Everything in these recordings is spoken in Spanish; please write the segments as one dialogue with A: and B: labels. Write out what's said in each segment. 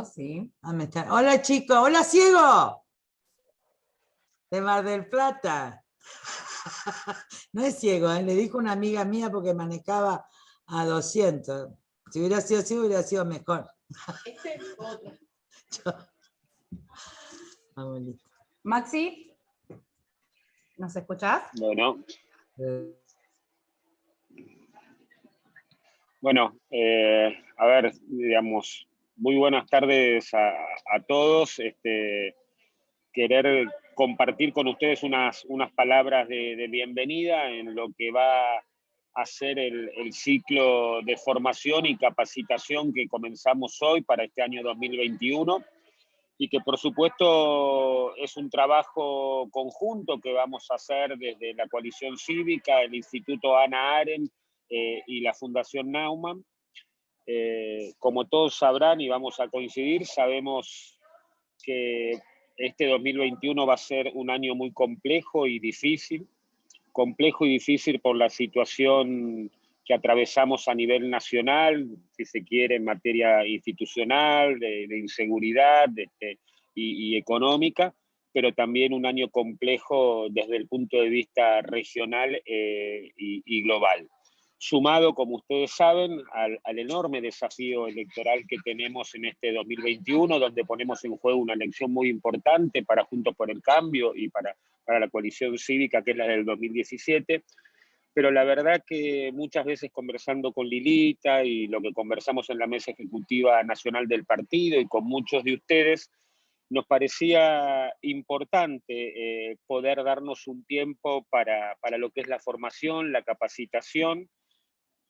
A: escuchando, sí.
B: Hola chicos, hola ciego. De Mar del Plata. No es ciego, le dijo una amiga mía porque manejaba a 200. Si hubiera sido ciego hubiera sido mejor.
A: Este es otro.
B: Abuelita.
A: Maxi, ¿nos escuchás?
C: Bueno.
B: Eh,
C: Bueno, a ver, digamos, muy buenas tardes a todos. Querer compartir con ustedes unas palabras de bienvenida en lo que va a ser el ciclo de formación y capacitación que comenzamos hoy para este año 2021 y que por supuesto es un trabajo conjunto que vamos a hacer desde la Coalición Cívica, el Instituto Hannah Arendt y la Fundación Naumann. Como todos sabrán y vamos a coincidir, sabemos que este 2021 va a ser un año muy complejo y difícil por la situación que atravesamos a nivel nacional, si se quiere, en materia institucional, de inseguridad y económica, pero también un año complejo desde el punto de vista regional y global. Sumado, como ustedes saben, al enorme desafío electoral que tenemos en este 2021, donde ponemos en juego una elección muy importante para Juntos por el Cambio y para la coalición cívica, que es la del 2017, pero la verdad que muchas veces conversando con Lilita y lo que conversamos en la mesa ejecutiva nacional del partido y con muchos de ustedes, nos parecía importante poder darnos un tiempo para lo que es la formación, la capacitación,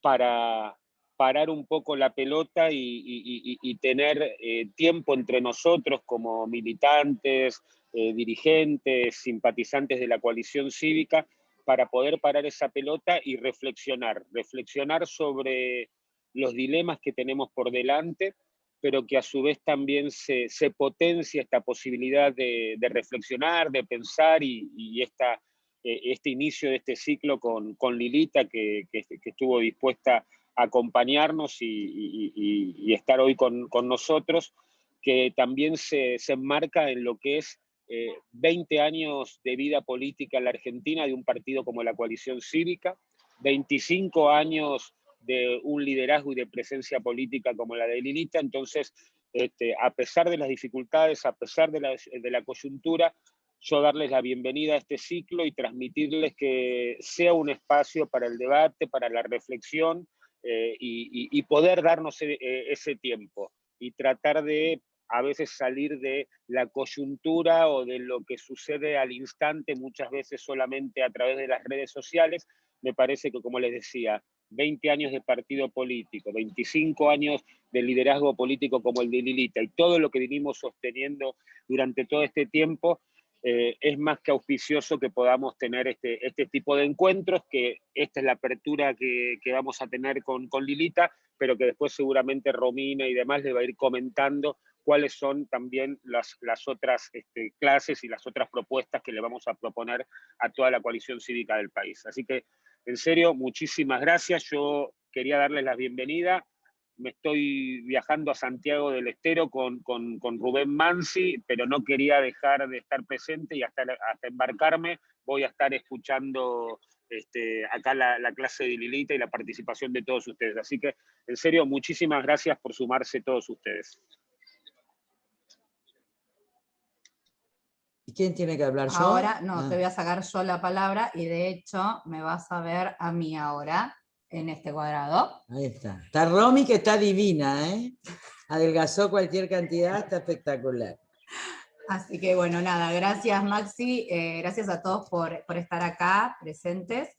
C: para parar un poco la pelota y tener tiempo entre nosotros como militantes, dirigentes, simpatizantes de la coalición cívica, para poder parar esa pelota y reflexionar sobre los dilemas que tenemos por delante, pero que a su vez también se potencia esta posibilidad de reflexionar, de pensar y este inicio de este ciclo con Lilita, que estuvo dispuesta a acompañarnos y estar hoy con nosotros, que también se enmarca en lo que es 20 años de vida política en la Argentina de un partido como la Coalición Cívica, 25 años de un liderazgo y de presencia política como la de Lilita. Entonces, a pesar de las dificultades, a pesar de la coyuntura, yo darles la bienvenida a este ciclo y transmitirles que sea un espacio para el debate, para la reflexión y poder darnos ese tiempo y tratar de a veces salir de la coyuntura o de lo que sucede al instante, muchas veces solamente a través de las redes sociales. Me parece que, como les decía, 20 años de partido político, 25 años de liderazgo político como el de Lilita y todo lo que vinimos sosteniendo durante todo este tiempo, es más que auspicioso que podamos tener este tipo de encuentros, que esta es la apertura que vamos a tener con Lilita, pero que después seguramente Romina y demás les va a ir comentando cuáles son también las otras clases y las otras propuestas que le vamos a proponer a toda la coalición cívica del país. Así que, en serio, muchísimas gracias. Yo quería darles la bienvenida. Me estoy viajando a Santiago del Estero con Rubén Mansi, pero no quería dejar de estar presente y hasta embarcarme voy a estar escuchando acá la clase de Lilita y la participación de todos ustedes. Así que, en serio, muchísimas gracias por sumarse todos ustedes.
B: ¿Y quién tiene que hablar, yo?
A: Ahora, no, te voy a sacar yo la palabra y de hecho me vas a ver a mí ahora en este cuadrado.
B: Ahí está. Está Romy, que está divina, ¿eh? Adelgazó cualquier cantidad, está espectacular.
A: Así que bueno, nada, gracias Maxi, gracias a todos por estar acá presentes.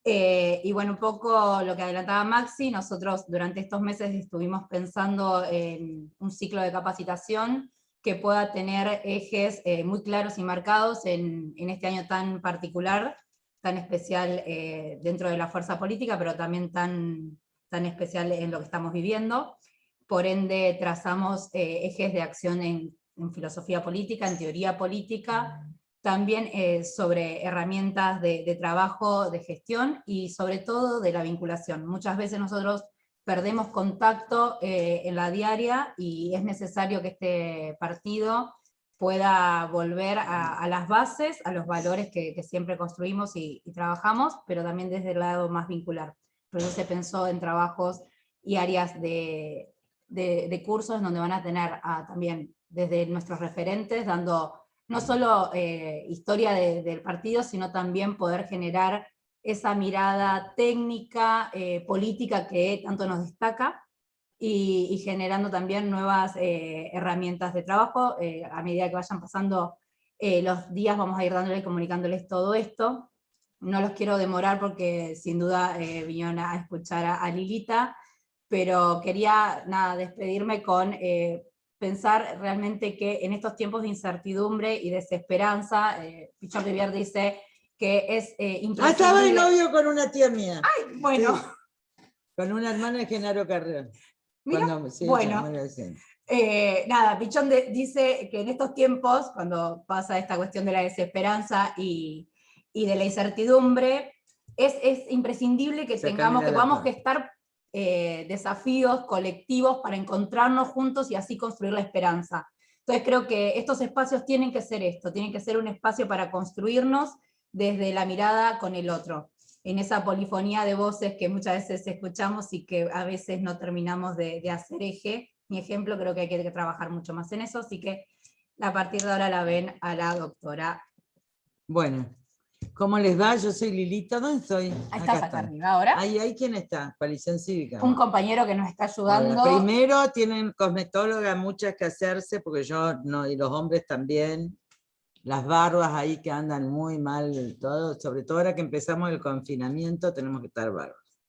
A: Y bueno, un poco lo que adelantaba Maxi, nosotros durante estos meses estuvimos pensando en un ciclo de capacitación que pueda tener ejes muy claros y marcados en este año tan particular, tan especial dentro de la fuerza política, pero también tan especial en lo que estamos viviendo. Por ende, trazamos ejes de acción en filosofía política, en teoría política, también sobre herramientas de trabajo, de gestión y sobre todo de la vinculación. Muchas veces nosotros perdemos contacto en la diaria y es necesario que este partido pueda volver a las bases, a los valores que siempre construimos y trabajamos, pero también desde el lado más vincular. Por eso se pensó en trabajos y áreas de cursos donde van a tener también desde nuestros referentes, dando no solo historia del partido, sino también poder generar esa mirada técnica, política que tanto nos destaca, y generando también nuevas herramientas de trabajo. A medida que vayan pasando los días vamos a ir dándole y comunicándoles todo esto. No los quiero demorar porque sin duda vinieron a escuchar a Lilita, pero quería despedirme con pensar realmente que en estos tiempos de incertidumbre y desesperanza, Pichón Rivière dice que es imprescindible...
B: estaba de novio con una tía mía.
A: ¡Ay, bueno!
B: Sí, con una hermana de Genaro Carrión.
A: Mira,
B: Sí,
A: bueno, Pichón dice que en estos tiempos, cuando pasa esta cuestión de la desesperanza y de la incertidumbre, es imprescindible que podamos gestar desafíos colectivos para encontrarnos juntos y así construir la esperanza. Entonces creo que estos espacios tienen que ser esto, tienen que ser un espacio para construirnos desde la mirada con el otro, en esa polifonía de voces que muchas veces escuchamos y que a veces no terminamos de hacer eje. Mi ejemplo, creo que hay que trabajar mucho más en eso, así que a partir de ahora la ven a la doctora.
B: Bueno, ¿cómo les va? Yo soy Lilita, ¿dónde estoy?
A: ¿Estás acá arriba ahora?
B: Ahí ¿quién está? Coalición Cívica.
A: Un compañero que nos está ayudando.
B: Hola. Primero tienen cosmetóloga muchas que hacerse, porque yo no, y los hombres también. Las barbas ahí que andan muy mal, todo, sobre todo ahora que empezamos el confinamiento, tenemos que estar barbas.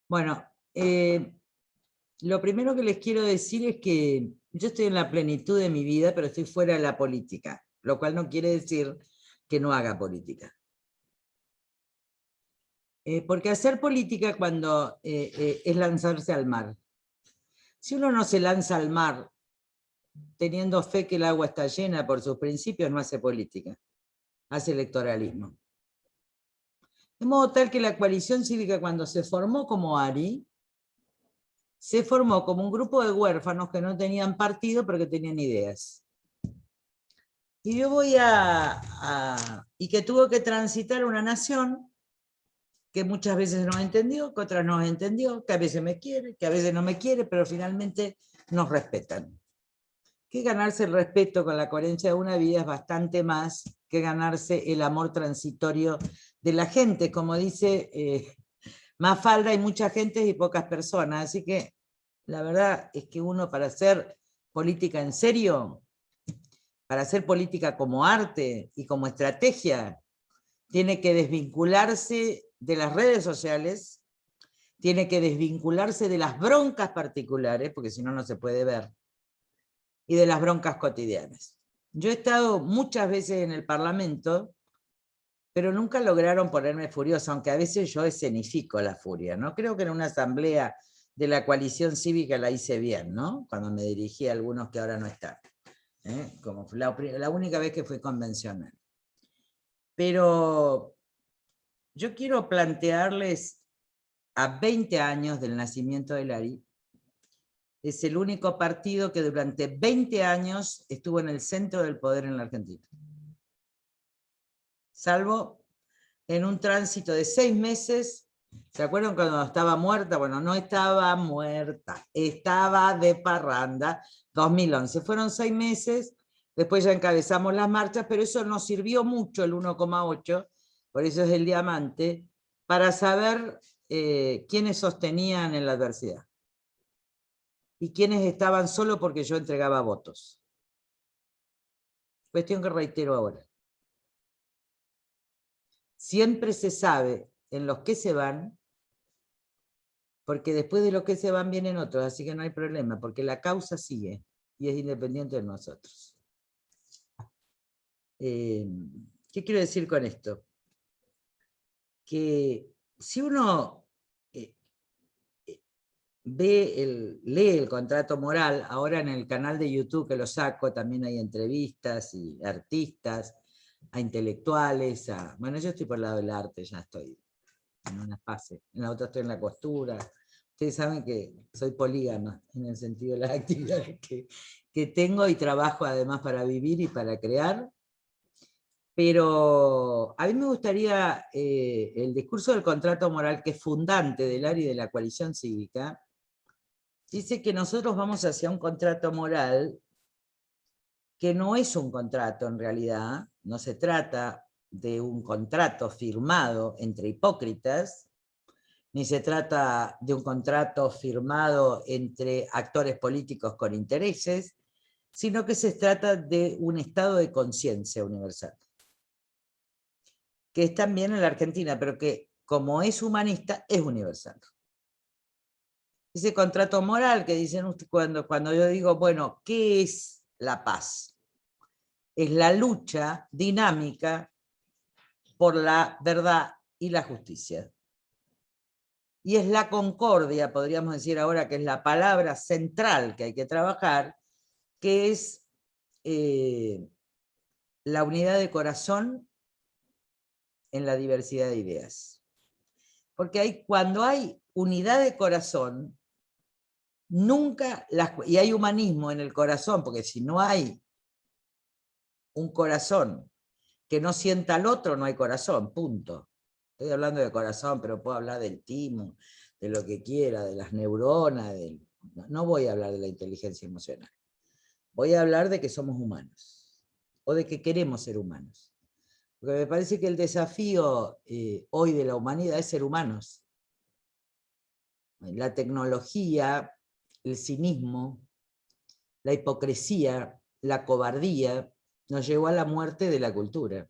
B: Bueno, lo primero que les quiero decir es que yo estoy en la plenitud de mi vida, pero estoy fuera de la política, lo cual no quiere decir que no haga política. Porque hacer política cuando es lanzarse al mar. Si uno no se lanza al mar teniendo fe que el agua está llena por sus principios, no hace política, hace electoralismo. De modo tal que la coalición cívica, cuando se formó como ARI, se formó como un grupo de huérfanos que no tenían partido, pero que tenían ideas. Y yo voy y que tuvo que transitar una nación que muchas veces no entendió, que otras no entendió, que a veces me quiere, que a veces no me quiere, pero finalmente nos respetan. Que ganarse el respeto con la coherencia de una vida es bastante más que ganarse el amor transitorio de la gente. Como dice Mafalda, hay mucha gente y pocas personas, así que la verdad es que uno, para hacer política en serio, para hacer política como arte y como estrategia, tiene que desvincularse de las redes sociales, tiene que desvincularse de las broncas particulares, porque si no, no se puede ver, y de las broncas cotidianas. Yo he estado muchas veces en el Parlamento, pero nunca lograron ponerme furiosa, aunque a veces yo escenifico la furia, ¿no? Creo que en una asamblea de la coalición cívica la hice bien, ¿no? Cuando me dirigí a algunos que ahora no están, como la única vez que fui convencional. Pero yo quiero plantearles, a 20 años del nacimiento del ARI, es el único partido que durante 20 años estuvo en el centro del poder en la Argentina. Salvo en un tránsito de 6 meses, ¿se acuerdan cuando estaba muerta? Bueno, no estaba muerta, estaba de parranda, 2011. Fueron 6 meses, después ya encabezamos las marchas, pero eso nos sirvió mucho, el 1,8, por eso es el diamante, para saber quiénes sostenían en la adversidad y quiénes estaban solo porque yo entregaba votos. Cuestión que reitero ahora. Siempre se sabe en los que se van, porque después de los que se van vienen otros, así que no hay problema, porque la causa sigue y es independiente de nosotros. ¿Qué quiero decir con esto? Que si uno lee el contrato moral, ahora en el canal de YouTube que lo saco, también hay entrevistas y artistas, a intelectuales, bueno, yo estoy por el lado del arte, ya estoy en una fase, en la otra estoy en la costura, Ustedes saben que soy polígama en el sentido de las actividades que tengo y trabajo además para vivir y para crear. Pero a mí me gustaría el discurso del contrato moral, que es fundante del área de la coalición cívica, dice que nosotros vamos hacia un contrato moral que no es un contrato en realidad, no se trata de un contrato firmado entre hipócritas, ni se trata de un contrato firmado entre actores políticos con intereses, sino que se trata de un estado de conciencia universal, que es también en la Argentina, pero que como es humanista, es universal. Ese contrato moral que dicen ustedes cuando yo digo, bueno, ¿qué es la paz? Es la lucha dinámica por la verdad y la justicia. Y es la concordia, podríamos decir ahora, que es la palabra central que hay que trabajar, que es la unidad de corazón en la diversidad de ideas. Porque cuando hay unidad de corazón, nunca, y hay humanismo en el corazón, porque si no hay un corazón que no sienta al otro, no hay corazón, punto. Estoy hablando de corazón, pero puedo hablar del timo, de lo que quiera, de las neuronas, no voy a hablar de la inteligencia emocional. Voy a hablar de que somos humanos, o de que queremos ser humanos. Porque me parece que el desafío hoy de la humanidad es ser humanos. La tecnología, el cinismo, la hipocresía, la cobardía, nos llevó a la muerte de la cultura.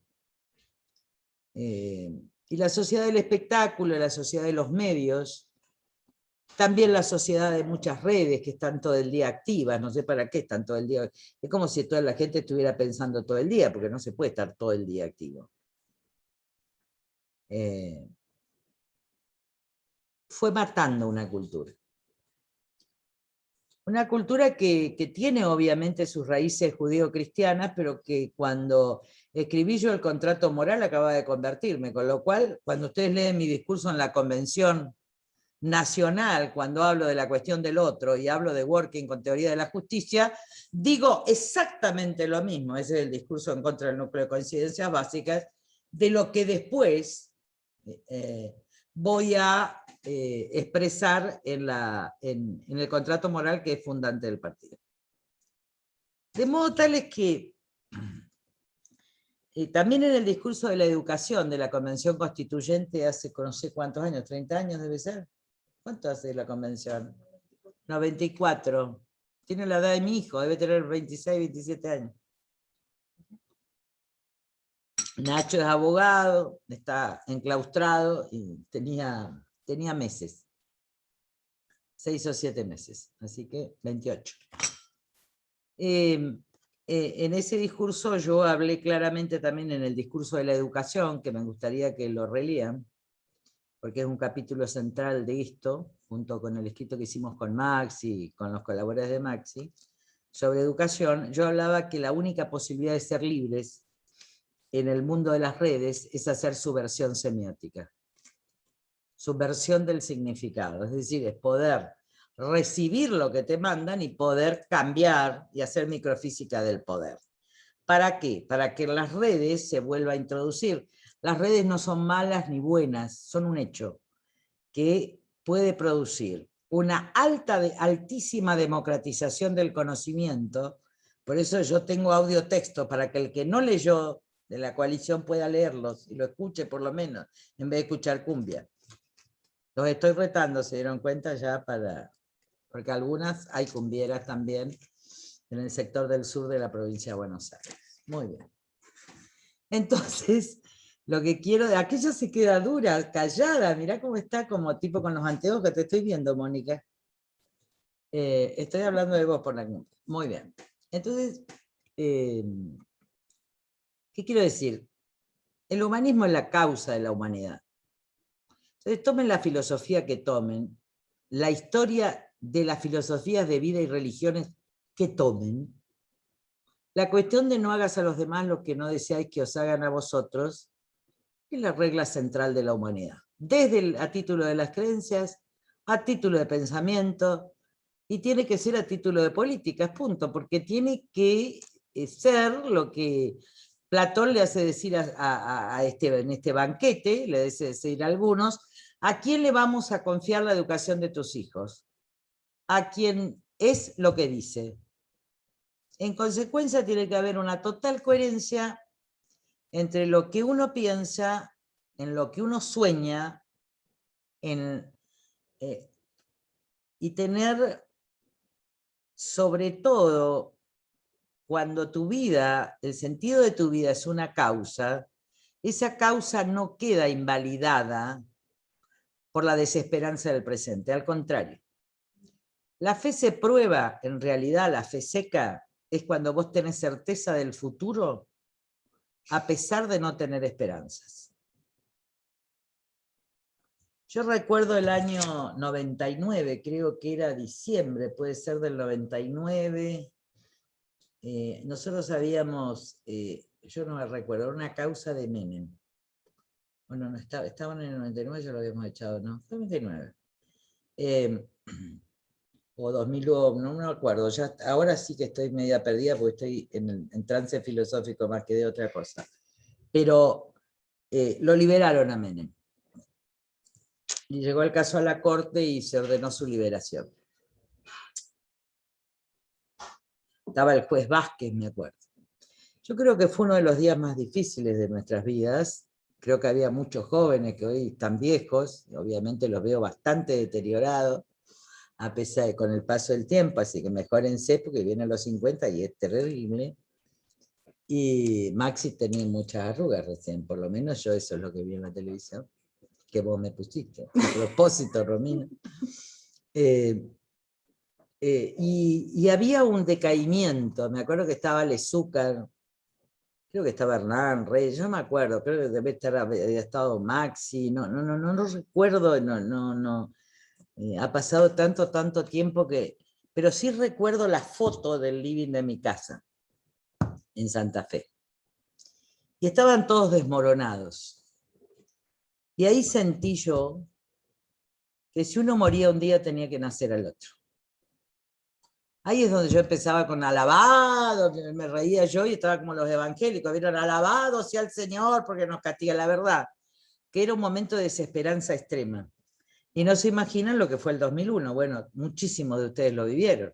B: Y la sociedad del espectáculo, la sociedad de los medios, también la sociedad de muchas redes que están todo el día activas, no sé para qué están todo el día, es como si toda la gente estuviera pensando todo el día, porque no se puede estar todo el día activo. Fue matando una cultura. Una cultura que tiene obviamente sus raíces judío-cristianas, pero que cuando escribí yo el contrato moral acaba de convertirme, con lo cual, cuando ustedes leen mi discurso en la Convención Nacional, cuando hablo de la cuestión del otro y hablo de Working con teoría de la justicia, digo exactamente lo mismo. Ese es el discurso en contra del núcleo de coincidencias básicas, de lo que después voy a expresar en el contrato moral que es fundante del partido. De modo tal es que también en el discurso de la educación de la Convención Constituyente hace no sé cuántos años, 30 años debe ser. ¿Cuánto hace la Convención? 94. Tiene la edad de mi hijo, debe tener 26, 27 años. Nacho es abogado, está enclaustrado y tenía meses. 6 o 7 meses, así que 28. En ese discurso yo hablé claramente también en el discurso de la educación, que me gustaría que lo relieran, porque es un capítulo central de esto, junto con el escrito que hicimos con Maxi, con los colaboradores de Maxi, sobre educación. Yo hablaba que la única posibilidad de ser libres en el mundo de las redes es hacer subversión semiótica. Subversión del significado, es decir, es poder recibir lo que te mandan y poder cambiar y hacer microfísica del poder. ¿Para qué? Para que en las redes se vuelva a introducir. Las redes no son malas ni buenas, son un hecho que puede producir una altísima democratización del conocimiento. Por eso yo tengo audio-texto, para que el que no leyó de la coalición pueda leerlos y lo escuche por lo menos, en vez de escuchar cumbia. Los estoy retando, se dieron cuenta ya, porque algunas hay cumbieras también en el sector del sur de la provincia de Buenos Aires. Muy bien. Entonces, lo que quiero, aquella se queda dura, callada, mirá cómo está como tipo con los anteojos, que te estoy viendo, Mónica. Estoy hablando de vos por la cumbia. Muy bien. Entonces, ¿qué quiero decir? El humanismo es la causa de la humanidad. Entonces, tomen la filosofía que tomen, la historia de las filosofías de vida y religiones que tomen, la cuestión de no hagas a los demás lo que no deseáis que os hagan a vosotros, es la regla central de la humanidad. Desde a título de las creencias a título de pensamiento, y tiene que ser a título de políticas, punto, porque tiene que ser lo que Platón le hace decir en este banquete, le hace decir a algunos, ¿a quién le vamos a confiar la educación de tus hijos? A quien es lo que dice. En consecuencia, tiene que haber una total coherencia entre lo que uno piensa, en lo que uno sueña, y tener, sobre todo, cuando tu vida, el sentido de tu vida es una causa, esa causa no queda invalidada por la desesperanza del presente, al contrario. La fe se prueba, en realidad, la fe seca, es cuando vos tenés certeza del futuro, a pesar de no tener esperanzas. Yo recuerdo el año 99, creo que era diciembre, puede ser del 99, nosotros habíamos, yo no me recuerdo, una causa de Menem. Bueno, no estaban en el 99, ya lo habíamos echado, ¿no? 99. O 2000, no me acuerdo, ya, ahora sí que estoy media perdida porque estoy en trance filosófico más que de otra cosa. Pero lo liberaron a Menem. Y llegó el caso a la corte y se ordenó su liberación. Estaba el juez Vázquez, me acuerdo. Yo creo que fue uno de los días más difíciles de nuestras vidas. Creo que había muchos jóvenes que hoy están viejos, y obviamente los veo bastante deteriorados, a pesar de con el paso del tiempo, así que mejórense porque vienen los 50 y es terrible. Y Maxi tenía muchas arrugas recién, por lo menos yo eso es lo que vi en la televisión, que vos me pusiste. A propósito, Romina. Y había un decaimiento, me acuerdo que estaba Lezúcar, creo que estaba Hernán Reyes, yo no me acuerdo, creo que debe estar, había estado Maxi, no recuerdo, ha pasado tanto tiempo que, pero sí recuerdo la foto del living de mi casa, en Santa Fe. Y estaban todos desmoronados. Y ahí sentí yo que si uno moría un día tenía que nacer al otro. Ahí es donde yo empezaba con alabado, me reía yo y estaba como los evangélicos, vieron, alabado sea el Señor porque nos castiga la verdad, que era un momento de desesperanza extrema. Y no se imaginan lo que fue el 2001, bueno, muchísimos de ustedes lo vivieron.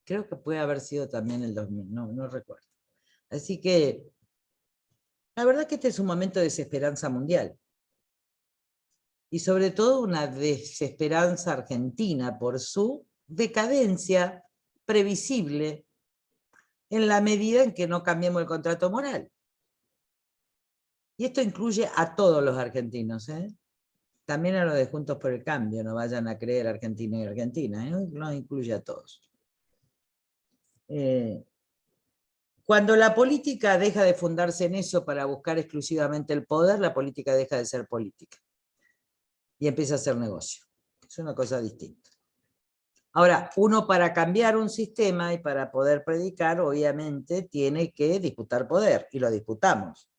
B: Creo que puede haber sido también el 2000, no recuerdo. Así que, la verdad que este es un momento de desesperanza mundial. Y sobre todo una desesperanza argentina por su decadencia previsible en la medida en que no cambiemos el contrato moral. Y esto incluye a todos los argentinos, también a los de Juntos por el Cambio, no vayan a creer Argentina y Argentina, nos incluye a todos. Cuando la política deja de fundarse en eso para buscar exclusivamente el poder, la política deja de ser política y empieza a ser negocio. Es una cosa distinta. Ahora, uno para cambiar un sistema y para poder predicar, obviamente, tiene que disputar poder, y lo disputamos.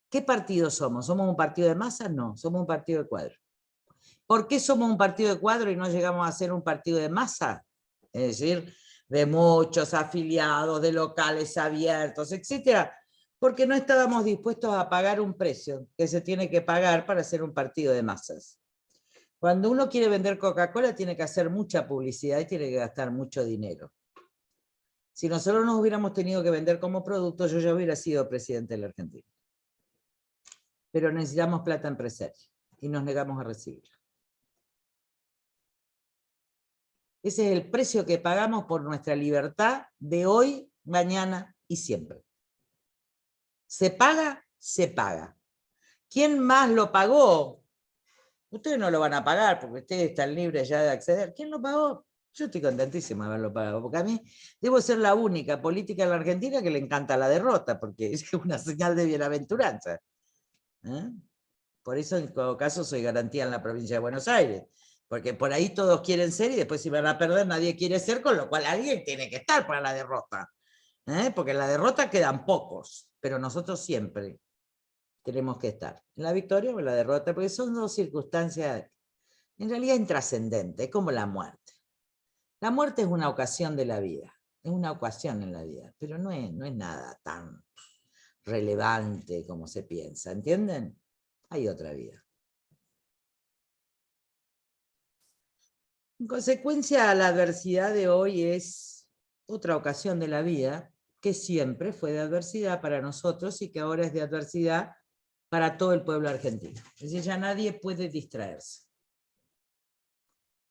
B: ¿Qué partido somos? ¿Somos un partido de masas? No, somos un partido de cuadro. ¿Por qué somos un partido de cuadro y no llegamos a ser un partido de masa? Es decir, de muchos afiliados, de locales abiertos, etc. Porque no estábamos dispuestos a pagar un precio que se tiene que pagar para ser un partido de masas. Cuando uno quiere vender Coca-Cola tiene que hacer mucha publicidad y tiene que gastar mucho dinero. Si nosotros nos hubiéramos tenido que vender como producto, yo ya hubiera sido presidente de la Argentina. Pero necesitamos plata empresaria y nos negamos a recibirla. Ese es el precio que pagamos por nuestra libertad de hoy, mañana y siempre. ¿Se paga? Se paga. ¿Quién más lo pagó? Ustedes no lo van a pagar porque ustedes están libres ya de acceder. ¿Quién lo pagó? Yo estoy contentísima de haberlo pagado, porque a mí debo ser la única política en la Argentina que le encanta la derrota, porque es una señal de bienaventuranza. Por eso, en todo caso, soy garantía en la provincia de Buenos Aires, porque por ahí todos quieren ser y después si van a perder nadie quiere ser, con lo cual alguien tiene que estar para la derrota. Porque en la derrota quedan pocos, pero nosotros siempre tenemos que estar, en la victoria o en la derrota, porque son dos circunstancias en realidad intrascendentes, es como la muerte. La muerte es una ocasión de la vida, es una ocasión en la vida, pero no es nada tan relevante como se piensa, ¿entienden? Hay otra vida. En consecuencia, la adversidad de hoy es otra ocasión de la vida que siempre fue de adversidad para nosotros y que ahora es de adversidad para todo el pueblo argentino. Es decir, ya nadie puede distraerse.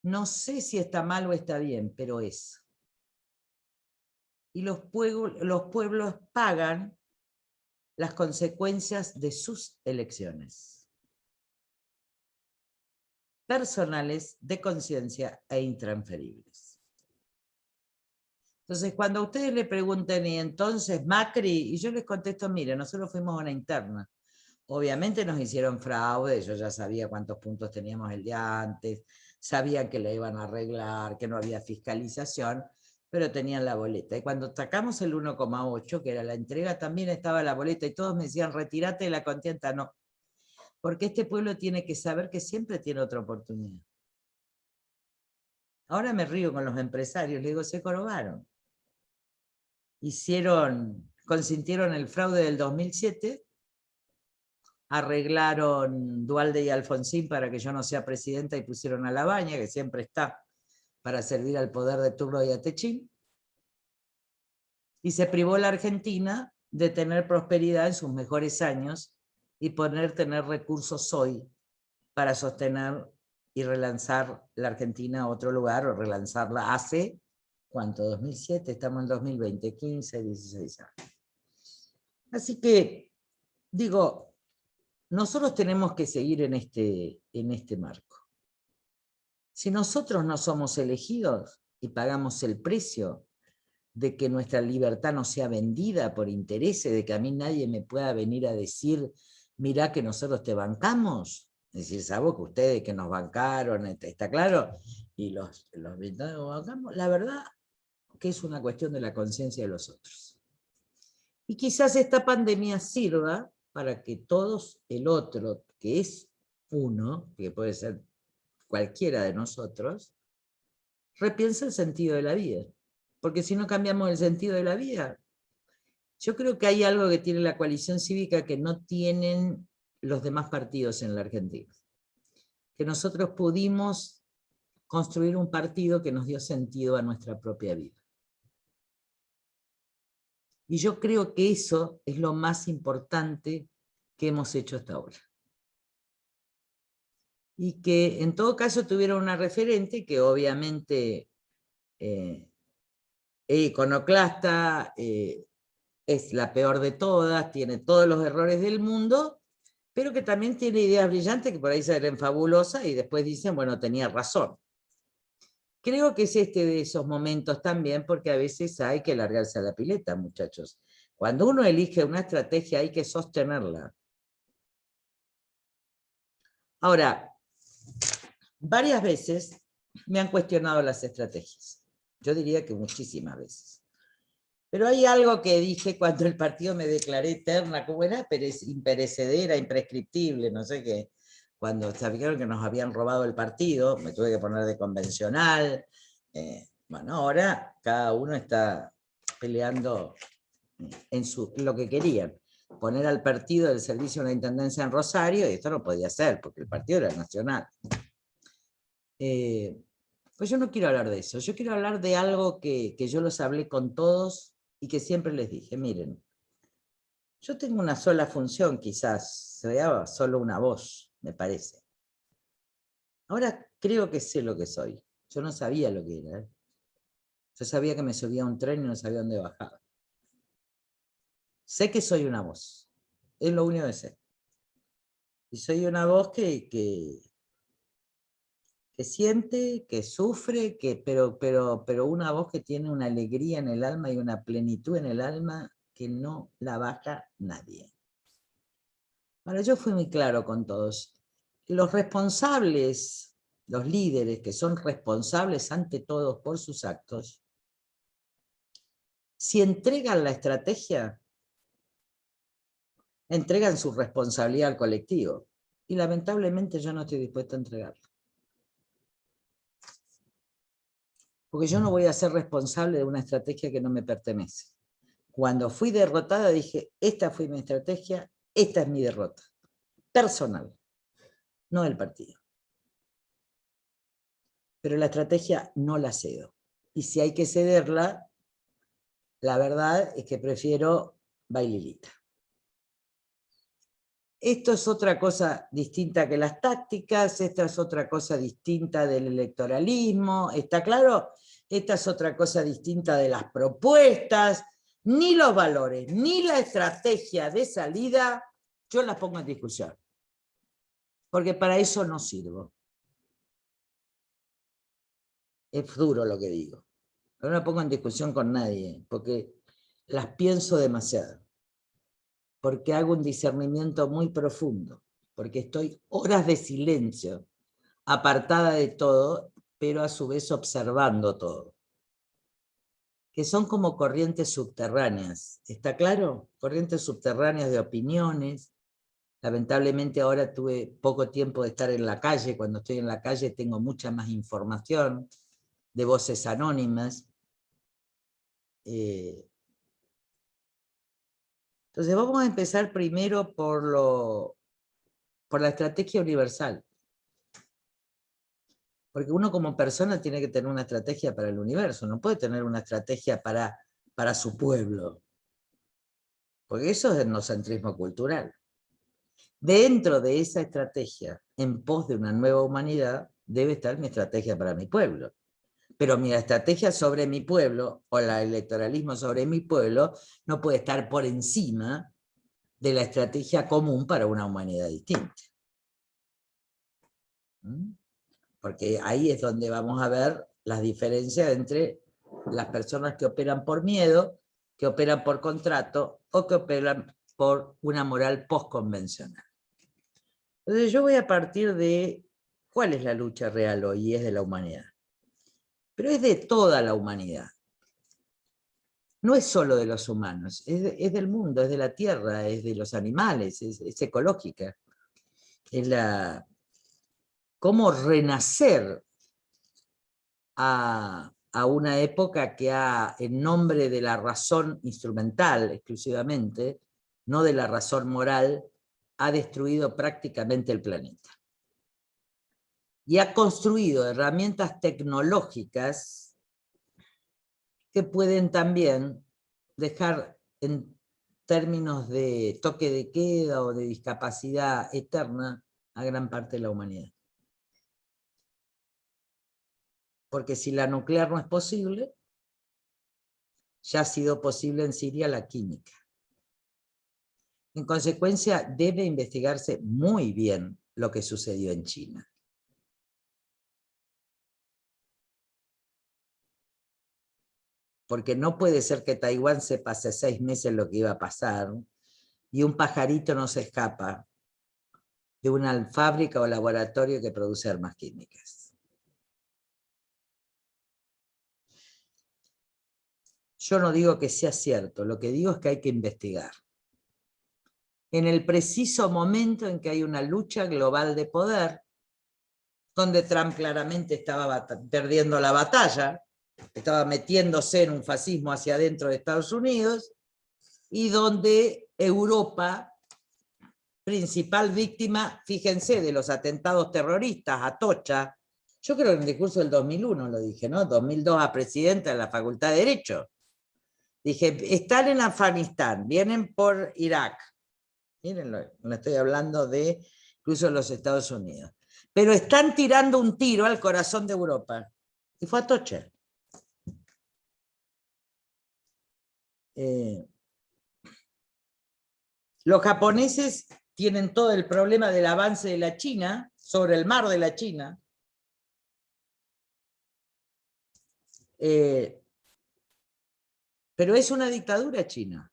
B: No sé si está mal o está bien, pero es. Y los pueblos pagan las consecuencias de sus elecciones personales, de conciencia e intransferibles. Entonces, cuando a ustedes le pregunten, y entonces Macri, y yo les contesto, mire, nosotros fuimos a una interna. Obviamente nos hicieron fraude, yo ya sabía cuántos puntos teníamos el día antes, sabían que la iban a arreglar, que no había fiscalización, pero tenían la boleta. Y cuando sacamos el 1,8, que era la entrega, también estaba la boleta y todos me decían, retírate de la contienda. No, porque este pueblo tiene que saber que siempre tiene otra oportunidad. Ahora me río con los empresarios, les digo, se corobaron. Consintieron el fraude del 2007, arreglaron Duhalde y Alfonsín para que yo no sea presidenta y pusieron a Labaña, que siempre está para servir al poder de turno y a Techín, y se privó la Argentina de tener prosperidad en sus mejores años y poder tener recursos hoy para sostener y relanzar la Argentina a otro lugar, o relanzarla hace, ¿cuánto? 2007, estamos en 2020, 15, 16 años. Así que, digo, nosotros tenemos que seguir en este marco. Si nosotros no somos elegidos y pagamos el precio de que nuestra libertad no sea vendida por intereses, de que a mí nadie me pueda venir a decir, mirá que nosotros te bancamos, es decir, sabemos que ustedes que nos bancaron, está claro, y los bancamos, la verdad que es una cuestión de la conciencia de los otros. Y quizás esta pandemia sirva para que todos, el otro, que es uno, que puede ser cualquiera de nosotros, repiense el sentido de la vida. Porque si no cambiamos el sentido de la vida, yo creo que hay algo que tiene la coalición cívica que no tienen los demás partidos en la Argentina. Que nosotros pudimos construir un partido que nos dio sentido a nuestra propia vida. Y yo creo que eso es lo más importante que hemos hecho hasta ahora. Y que en todo caso tuvieron una referente que obviamente es iconoclasta, es la peor de todas, tiene todos los errores del mundo, pero que también tiene ideas brillantes que por ahí se ven fabulosas y después dicen, bueno, tenía razón. Creo que es de esos momentos también, porque a veces hay que largarse a la pileta, muchachos. Cuando uno elige una estrategia hay que sostenerla. Ahora, varias veces me han cuestionado las estrategias. Yo diría que muchísimas veces. Pero hay algo que dije cuando el partido me declaré eterna, como era imperecedera, imprescriptible, no sé qué. Cuando sabían que nos habían robado el partido, me tuve que poner de convencional. Bueno, ahora cada uno está peleando en lo que querían. Poner al partido del servicio de la intendencia en Rosario, y esto no podía ser, porque el partido era nacional. Pues yo no quiero hablar de eso, yo quiero hablar de algo que yo los hablé con todos y que siempre les dije, miren, yo tengo una sola función, quizás, sea solo una voz, me parece. Ahora creo que sé lo que soy, yo no sabía lo que era. Yo sabía que me subía a un tren y no sabía dónde bajaba. Sé que soy una voz, es lo único que sé. Y soy una voz que siente, que sufre, pero una voz que tiene una alegría en el alma y una plenitud en el alma que no la baja nadie. Ahora, yo fui muy claro con todos. Los responsables, los líderes que son responsables ante todos por sus actos, si entregan la estrategia, entregan su responsabilidad al colectivo. Y lamentablemente yo no estoy dispuesta a entregarlo. Porque yo no voy a ser responsable de una estrategia que no me pertenece. Cuando fui derrotada dije, esta fue mi estrategia, esta es mi derrota. Personal, no del partido. Pero la estrategia no la cedo. Y si hay que cederla, la verdad es que prefiero baililita. Esto es otra cosa distinta que las tácticas, esta es otra cosa distinta del electoralismo, ¿está claro? Esta es otra cosa distinta de las propuestas, ni los valores, ni la estrategia de salida, yo las pongo en discusión. Porque para eso no sirvo. Es duro lo que digo. Pero no pongo en discusión con nadie, porque las pienso demasiado. Porque hago un discernimiento muy profundo, porque estoy horas de silencio, apartada de todo, pero a su vez observando todo. Que son como corrientes subterráneas, ¿está claro? Corrientes subterráneas de opiniones. Lamentablemente ahora tuve poco tiempo de estar en la calle, cuando estoy en la calle tengo mucha más información de voces anónimas. Entonces vamos a empezar primero por la estrategia universal. Porque uno como persona tiene que tener una estrategia para el universo, no puede tener una estrategia para su pueblo. Porque eso es etnocentrismo cultural. Dentro de esa estrategia, en pos de una nueva humanidad, debe estar mi estrategia para mi pueblo. Pero mi estrategia sobre mi pueblo, o el electoralismo sobre mi pueblo, no puede estar por encima de la estrategia común para una humanidad distinta. Porque ahí es donde vamos a ver las diferencias entre las personas que operan por miedo, que operan por contrato, o que operan por una moral postconvencional. Entonces yo voy a partir de cuál es la lucha real hoy, y es de la humanidad. Pero es de toda la humanidad. No es solo de los humanos, es del mundo, es de la tierra, es de los animales, es ecológica. Es cómo renacer a una época que en nombre de la razón instrumental exclusivamente, no de la razón moral, ha destruido prácticamente el planeta. Y ha construido herramientas tecnológicas que pueden también dejar en términos de toque de queda o de discapacidad eterna a gran parte de la humanidad. Porque si la nuclear no es posible, ya ha sido posible en Siria la química. En consecuencia, debe investigarse muy bien lo que sucedió en China. Porque no puede ser que Taiwán sepa hace 6 meses lo que iba a pasar y un pajarito no se escapa de una fábrica o laboratorio que produce armas químicas. Yo no digo que sea cierto, lo que digo es que hay que investigar. En el preciso momento en que hay una lucha global de poder, donde Trump claramente estaba perdiendo la batalla, estaba metiéndose en un fascismo hacia adentro de Estados Unidos, y donde Europa, principal víctima, fíjense, de los atentados terroristas, Atocha, yo creo que en el discurso del 2001 lo dije, ¿no? 2002 a presidenta de la Facultad de Derecho. Dije, están en Afganistán, vienen por Irak. Mírenlo, no estoy hablando de incluso los Estados Unidos. Pero están tirando un tiro al corazón de Europa. Y fue Atocha. Los japoneses tienen todo el problema del avance de la China sobre el mar de la China. Pero es una dictadura china,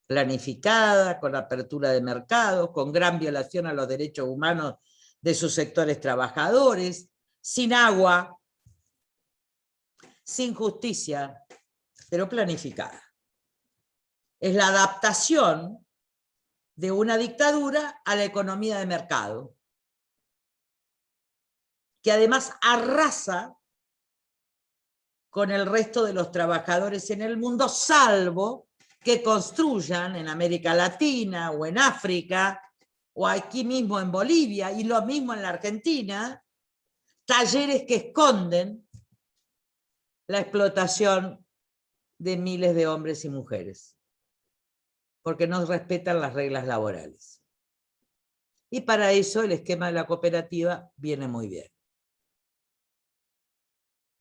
B: planificada, con apertura de mercados, con gran violación a los derechos humanos de sus sectores trabajadores, sin agua, sin justicia, pero planificada. Es la adaptación de una dictadura a la economía de mercado, que además arrasa con el resto de los trabajadores en el mundo, salvo que construyan en América Latina o en África, o aquí mismo en Bolivia, y lo mismo en la Argentina, talleres que esconden la explotación de miles de hombres y mujeres, porque no respetan las reglas laborales. Y para eso el esquema de la cooperativa viene muy bien.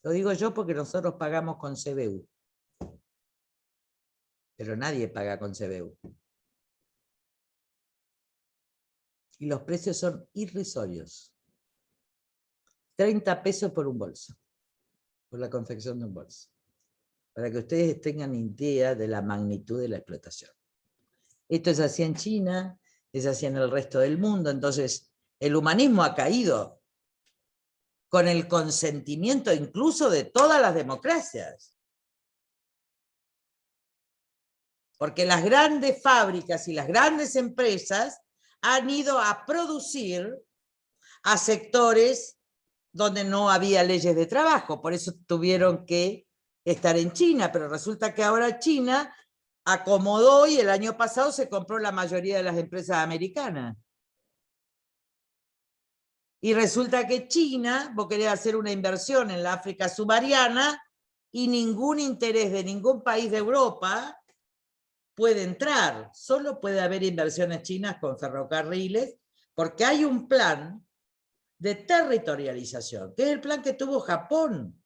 B: Lo digo yo porque nosotros pagamos con CBU, pero nadie paga con CBU. Y los precios son irrisorios. 30 pesos por un bolso, por la confección de un bolso, para que ustedes tengan idea de la magnitud de la explotación. Esto es así en China, es así en el resto del mundo. Entonces, el humanismo ha caído con el consentimiento incluso de todas las democracias. Porque las grandes fábricas y las grandes empresas han ido a producir a sectores donde no había leyes de trabajo. Por eso tuvieron que estar en China, pero resulta que ahora China acomodó y el año pasado se compró la mayoría de las empresas americanas. Y resulta que China, vos querés hacer una inversión en la África subsahariana y ningún interés de ningún país de Europa puede entrar. Solo puede haber inversiones chinas con ferrocarriles, porque hay un plan de territorialización, que es el plan que tuvo Japón.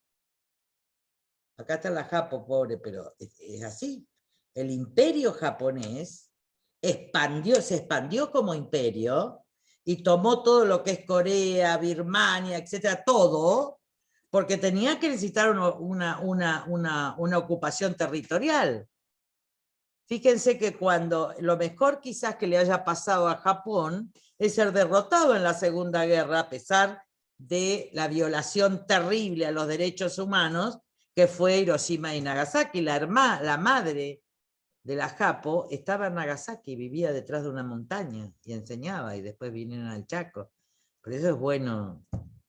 B: Acá está la Japo, pobre, pero es así. El imperio japonés se expandió como imperio y tomó todo lo que es Corea, Birmania, etcétera, todo, porque tenía que necesitar una ocupación territorial. Fíjense que cuando lo mejor quizás que le haya pasado a Japón es ser derrotado en la Segunda Guerra, a pesar de la violación terrible a los derechos humanos que fue Hiroshima y Nagasaki. La madre de la Japo estaba en Nagasaki, vivía detrás de una montaña y enseñaba, y después vinieron al Chaco. Por eso es bueno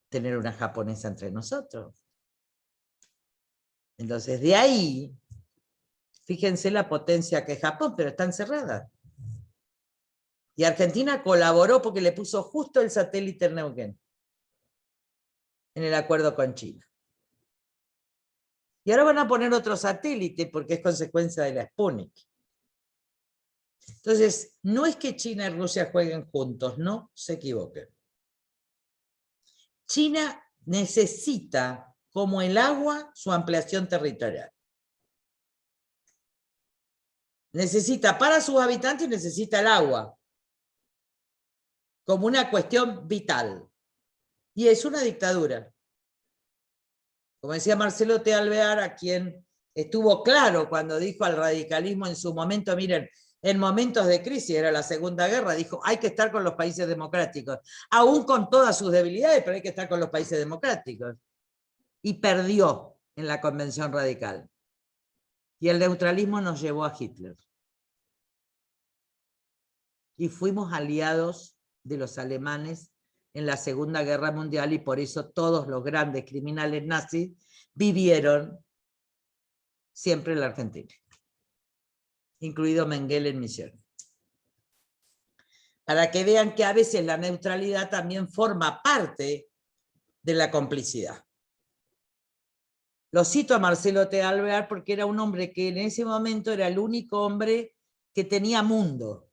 B: tener una japonesa entre nosotros. Entonces, de ahí, fíjense la potencia que es Japón, pero está encerrada. Y Argentina colaboró porque le puso justo el satélite en Neuquén, en el acuerdo con China. Y ahora van a poner otro satélite porque es consecuencia de la Sputnik. Entonces, no es que China y Rusia jueguen juntos, no se equivoquen. China necesita, como el agua, su ampliación territorial. Necesita para sus habitantes, necesita el agua, como una cuestión vital. Y es una dictadura. Como decía Marcelo T. Alvear, a quien estuvo claro cuando dijo al radicalismo en su momento, miren, en momentos de crisis, era la Segunda Guerra, dijo, hay que estar con los países democráticos, aún con todas sus debilidades, pero hay que estar con los países democráticos. Y perdió en la Convención Radical. Y el neutralismo nos llevó a Hitler. Y fuimos aliados de los alemanes en la Segunda Guerra Mundial, y por eso todos los grandes criminales nazis vivieron siempre en la Argentina, incluido Mengele en Misiones. Para que vean que a veces la neutralidad también forma parte de la complicidad. Lo cito a Marcelo T. Alvear porque era un hombre que en ese momento era el único hombre que tenía mundo.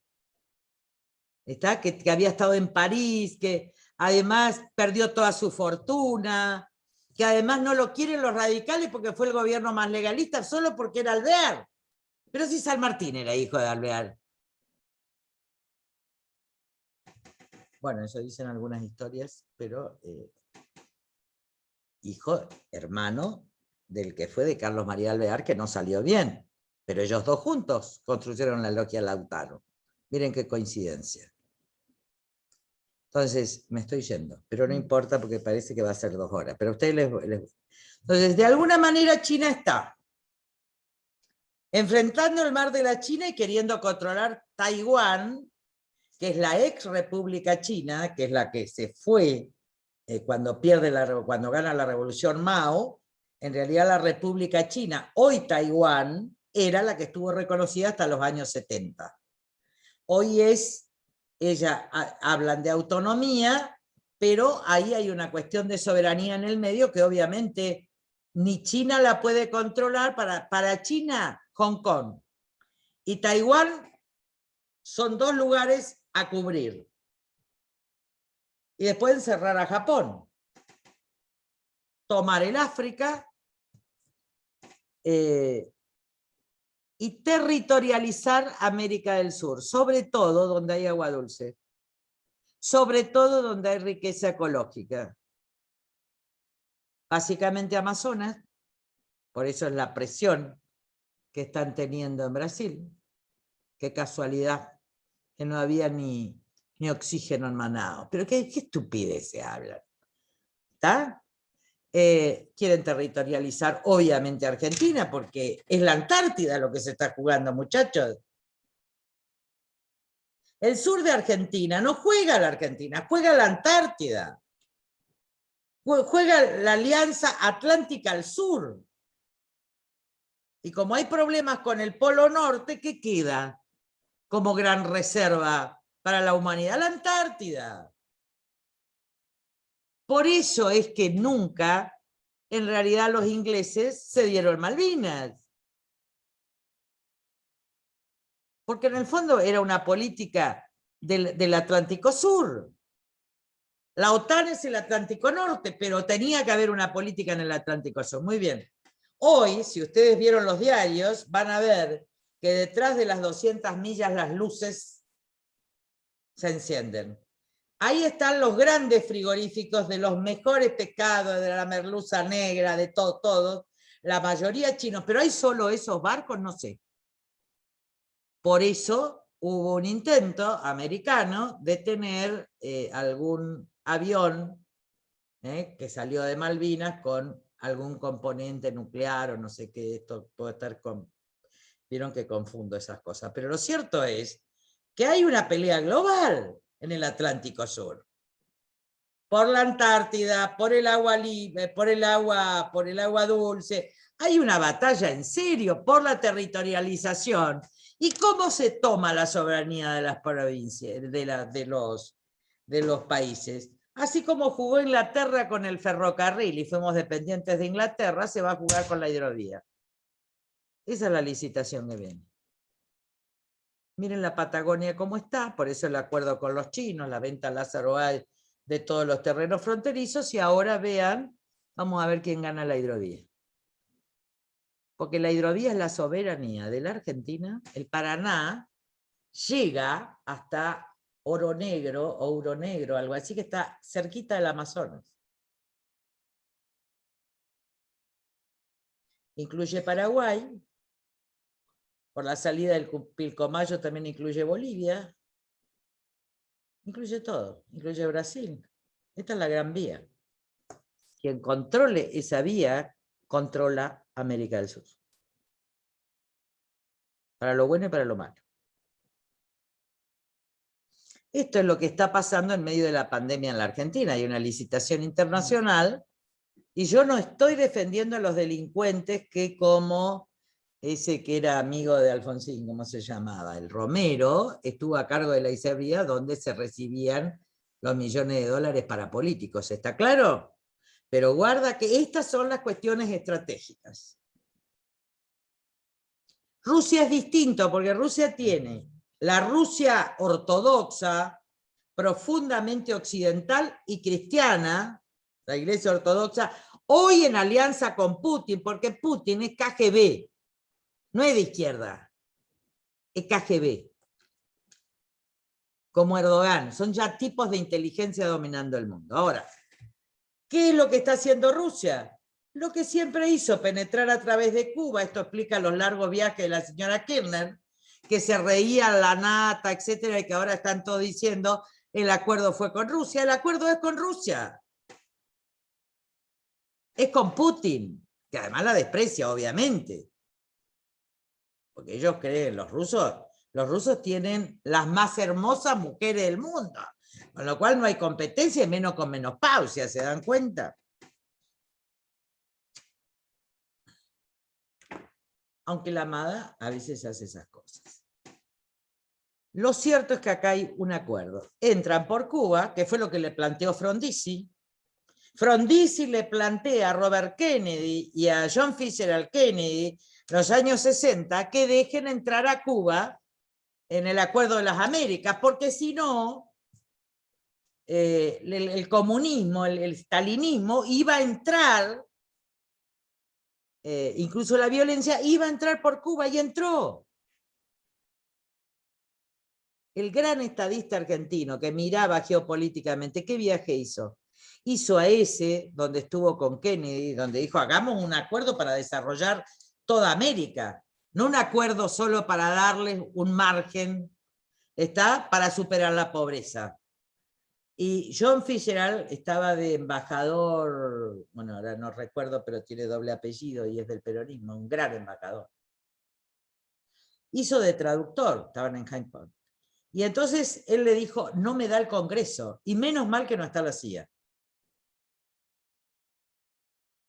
B: ¿Está? Que había estado en París, que además perdió toda su fortuna, que además no lo quieren los radicales porque fue el gobierno más legalista, solo porque era Alvear. Pero si San Martín era hijo de Alvear. Bueno, eso dicen algunas historias, pero hijo, hermano del que fue de Carlos María Alvear, que no salió bien. Pero ellos dos juntos construyeron la logia Lautaro. Miren qué coincidencia. Entonces, me estoy yendo, pero no importa porque parece que va a ser 2 horas. Pero a ustedes les... Entonces, de alguna manera China está enfrentando el mar de la China y queriendo controlar Taiwán que es la ex República China, que es la que se fue cuando gana la Revolución Mao. En realidad la República China, hoy Taiwán, era la que estuvo reconocida hasta los años 70. Hoy hablan de autonomía, pero ahí hay una cuestión de soberanía en el medio que obviamente ni China la puede controlar. Para China, Hong Kong y Taiwán son dos lugares a cubrir. Y después encerrar a Japón. Tomar el África y territorializar América del Sur, sobre todo donde hay agua dulce, sobre todo donde hay riqueza ecológica. Básicamente Amazonas, por eso es la presión que están teniendo en Brasil. Qué casualidad que no había ni oxígeno en Manaos. Pero qué estupidez se hablan. ¿Está? Quieren territorializar obviamente Argentina, porque es la Antártida lo que se está jugando, muchachos. El sur de Argentina no juega la Argentina, juega la Antártida. Juega la Alianza Atlántica al sur. Y como hay problemas con el Polo Norte, ¿qué queda como gran reserva para la humanidad? La Antártida. Por eso es que nunca, en realidad, los ingleses se dieron Malvinas. Porque en el fondo era una política del Atlántico Sur. La OTAN es el Atlántico Norte, pero tenía que haber una política en el Atlántico Sur. Muy bien. Hoy, si ustedes vieron los diarios, van a ver que detrás de las 200 millas las luces se encienden. Ahí están los grandes frigoríficos de los mejores pescados, de la merluza negra, de todo, la mayoría chinos, pero hay solo esos barcos, no sé. Por eso hubo un intento americano de tener algún avión que salió de Malvinas con algún componente nuclear o no sé qué, esto puede estar con... Vieron que confundo esas cosas, pero lo cierto es que hay una pelea global en el Atlántico Sur. Por la Antártida, por el agua libre, por el agua dulce. Hay una batalla en serio por la territorialización. ¿Y cómo se toma la soberanía de las provincias, de los países? Así como jugó Inglaterra con el ferrocarril y fuimos dependientes de Inglaterra, se va a jugar con la hidrovía. Esa es la licitación que viene. Miren la Patagonia cómo está, por eso el acuerdo con los chinos, la venta a Lázaro Báez de todos los terrenos fronterizos, y ahora vean, vamos a ver quién gana la hidrovía. Porque la hidrovía es la soberanía de la Argentina. El Paraná llega hasta Oro Negro, algo así, que está cerquita del Amazonas. Incluye Paraguay. Por la salida del Pilcomayo también incluye Bolivia. Incluye todo, incluye Brasil. Esta es la gran vía. Quien controle esa vía, controla América del Sur. Para lo bueno y para lo malo. Esto es lo que está pasando en medio de la pandemia en la Argentina. Hay una licitación internacional y yo no estoy defendiendo a los delincuentes que, como ese que era amigo de Alfonsín, ¿cómo se llamaba? El Romero, estuvo a cargo de la ISEBRIA, donde se recibían los millones de dólares para políticos. ¿Está claro? Pero guarda que estas son las cuestiones estratégicas. Rusia es distinto, porque Rusia tiene la Rusia ortodoxa, profundamente occidental y cristiana, la Iglesia Ortodoxa, hoy en alianza con Putin, porque Putin es KGB, no es de izquierda, es KGB. Como Erdogan, son ya tipos de inteligencia dominando el mundo. Ahora, ¿qué es lo que está haciendo Rusia? Lo que siempre hizo, penetrar a través de Cuba. Esto explica los largos viajes de la señora Kirchner, que se reía la nata, etcétera, y que ahora están todos diciendo el acuerdo fue con Rusia. El acuerdo es con Rusia. Es con Putin, que además la desprecia, obviamente. Porque ellos creen, los rusos, Los rusos tienen las más hermosas mujeres del mundo, con lo cual no hay competencia, y menos con menopausia, ¿se dan cuenta? Aunque la amada a veces hace esas cosas. Lo cierto es que acá hay un acuerdo. Entran por Cuba, que fue lo que le planteó Frondizi. Frondizi le plantea a Robert Kennedy y a John Fitzgerald Kennedy en los años 60 que dejen entrar a Cuba en el Acuerdo de las Américas, porque si no, el comunismo, el stalinismo iba a entrar, incluso la violencia iba a entrar por Cuba, y entró. El gran estadista argentino que miraba geopolíticamente, ¿qué viaje hizo? Hizo a ese, donde estuvo con Kennedy, donde dijo, hagamos un acuerdo para desarrollar toda América, no un acuerdo solo para darles un margen, ¿está? Para superar la pobreza. Y John Fitzgerald estaba de embajador, bueno, ahora no recuerdo, pero tiene doble apellido y es del peronismo, un gran embajador. Hizo de traductor, estaban en Hyde Park. Y entonces él le dijo, no me da el Congreso, y menos mal que no está la CIA.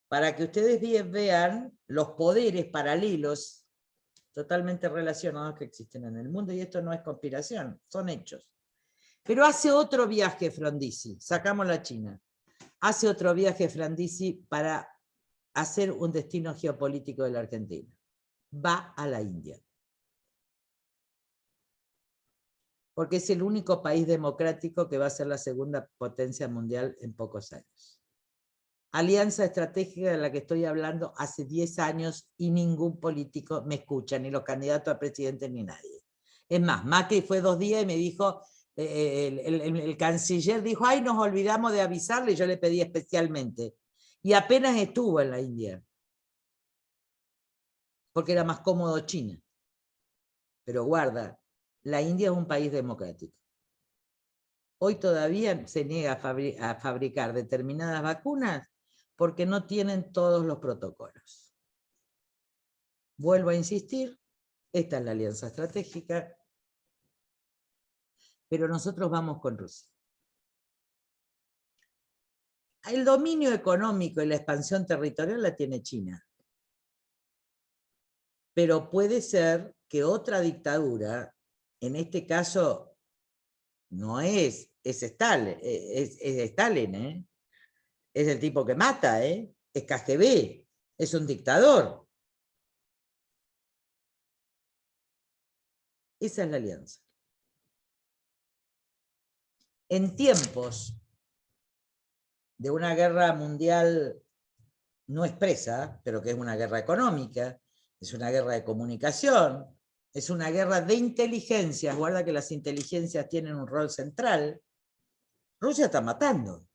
B: Para que ustedes vean los poderes paralelos totalmente relacionados que existen en el mundo, y esto no es conspiración, son hechos. Pero hace otro viaje Frondizi, sacamos la China, hace otro viaje Frondizi para hacer un destino geopolítico de la Argentina. Va a la India. Porque es el único país democrático que va a ser la segunda potencia mundial en pocos años. Alianza estratégica de la que estoy hablando hace 10 años y ningún político me escucha, ni los candidatos a presidente ni nadie. Es más, Macri fue 2 días y me dijo, el canciller dijo, ay, nos olvidamos de avisarle, y yo le pedí especialmente. Y apenas estuvo en la India. Porque era más cómodo China. Pero guarda, la India es un país democrático. Hoy todavía se niega a fabricar determinadas vacunas porque no tienen todos los protocolos. Vuelvo a insistir, esta es la alianza estratégica, pero nosotros vamos con Rusia. El dominio económico y la expansión territorial la tiene China. Pero puede ser que otra dictadura, en este caso no es Stalin, es Stalin, ¿eh? Es el tipo que mata, es KGB, es un dictador. Esa es la alianza. En tiempos de una guerra mundial no expresa, pero que es una guerra económica, es una guerra de comunicación, es una guerra de inteligencias, guarda que las inteligencias tienen un rol central, Rusia está matando.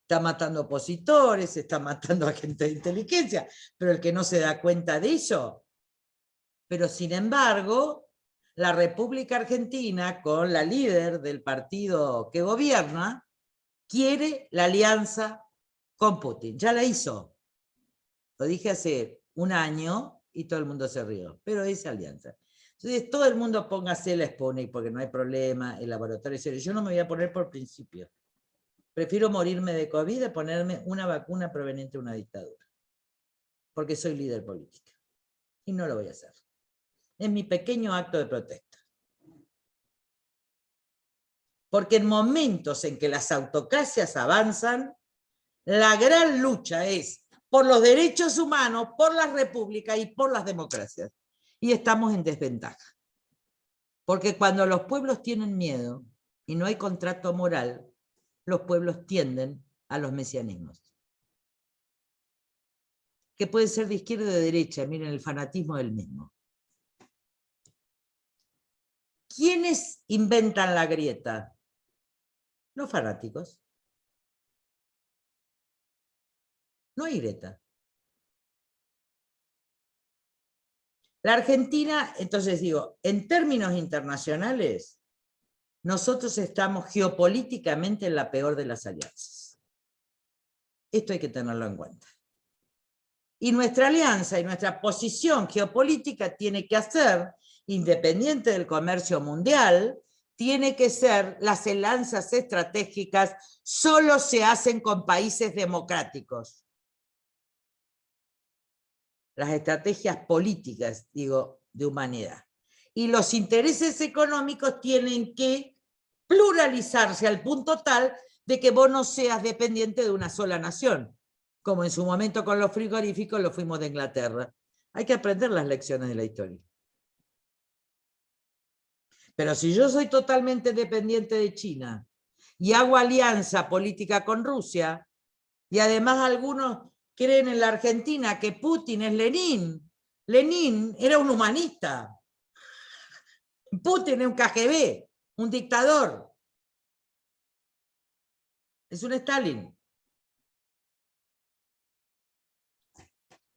B: Está matando opositores, está matando a gente de inteligencia, pero el que no se da cuenta de eso. Pero sin embargo, la República Argentina, con la líder del partido que gobierna, quiere la alianza con Putin. Ya la hizo. Lo dije hace 1 año y todo el mundo se rió, pero esa alianza. Entonces todo el mundo póngase la Sputnik porque no hay problema, el laboratorio serio. Yo no me voy a poner por principio. Prefiero morirme de COVID a ponerme una vacuna proveniente de una dictadura. Porque soy líder política. Y no lo voy a hacer. Es mi pequeño acto de protesta. Porque en momentos en que las autocracias avanzan, la gran lucha es por los derechos humanos, por las repúblicas y por las democracias. Y estamos en desventaja. Porque cuando los pueblos tienen miedo y no hay contrato moral, los pueblos tienden a los mesianismos. Que pueden ser de izquierda o de derecha, miren el fanatismo del mismo. ¿Quiénes inventan la grieta? Los fanáticos. No hay grieta. La Argentina, entonces digo, en términos internacionales, nosotros estamos geopolíticamente en la peor de las alianzas. Esto hay que tenerlo en cuenta. Y nuestra alianza y nuestra posición geopolítica tiene que hacer independiente del comercio mundial, tiene que ser, las alianzas estratégicas solo se hacen con países democráticos. Las estrategias políticas, digo, de humanidad. Y los intereses económicos tienen que pluralizarse al punto tal de que vos no seas dependiente de una sola nación, como en su momento con los frigoríficos lo fuimos de Inglaterra. Hay que aprender las lecciones de la historia. Pero si yo soy totalmente dependiente de China y hago alianza política con Rusia, y además algunos creen en la Argentina que Putin es Lenin. Lenin era un humanista. Putin es un KGB, un dictador. Es un Stalin.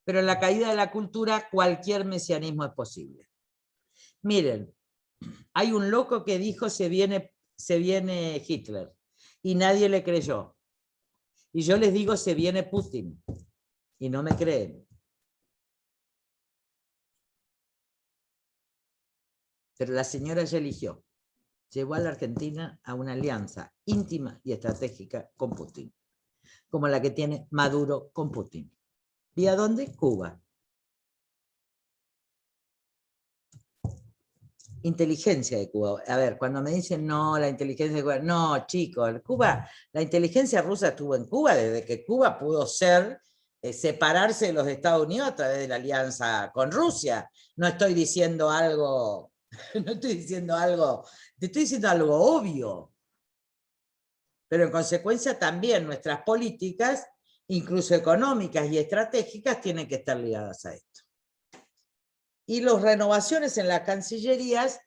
B: Pero en la caída de la cultura cualquier mesianismo es posible. Miren, hay un loco que dijo se viene Hitler y nadie le creyó. Y yo les digo se viene Putin y no me creen. Pero la señora ya eligió. Llevó a la Argentina a una alianza íntima y estratégica con Putin, como la que tiene Maduro con Putin. ¿Y a dónde? Cuba. Inteligencia de Cuba. A ver, cuando me dicen no, la inteligencia de Cuba, no, chicos, Cuba, la inteligencia rusa estuvo en Cuba desde que Cuba pudo ser, separarse de los Estados Unidos a través de la alianza con Rusia. No estoy diciendo algo, no estoy diciendo algo, te estoy diciendo algo obvio. Pero en consecuencia también nuestras políticas, incluso económicas y estratégicas, tienen que estar ligadas a esto. Y las renovaciones en las cancillerías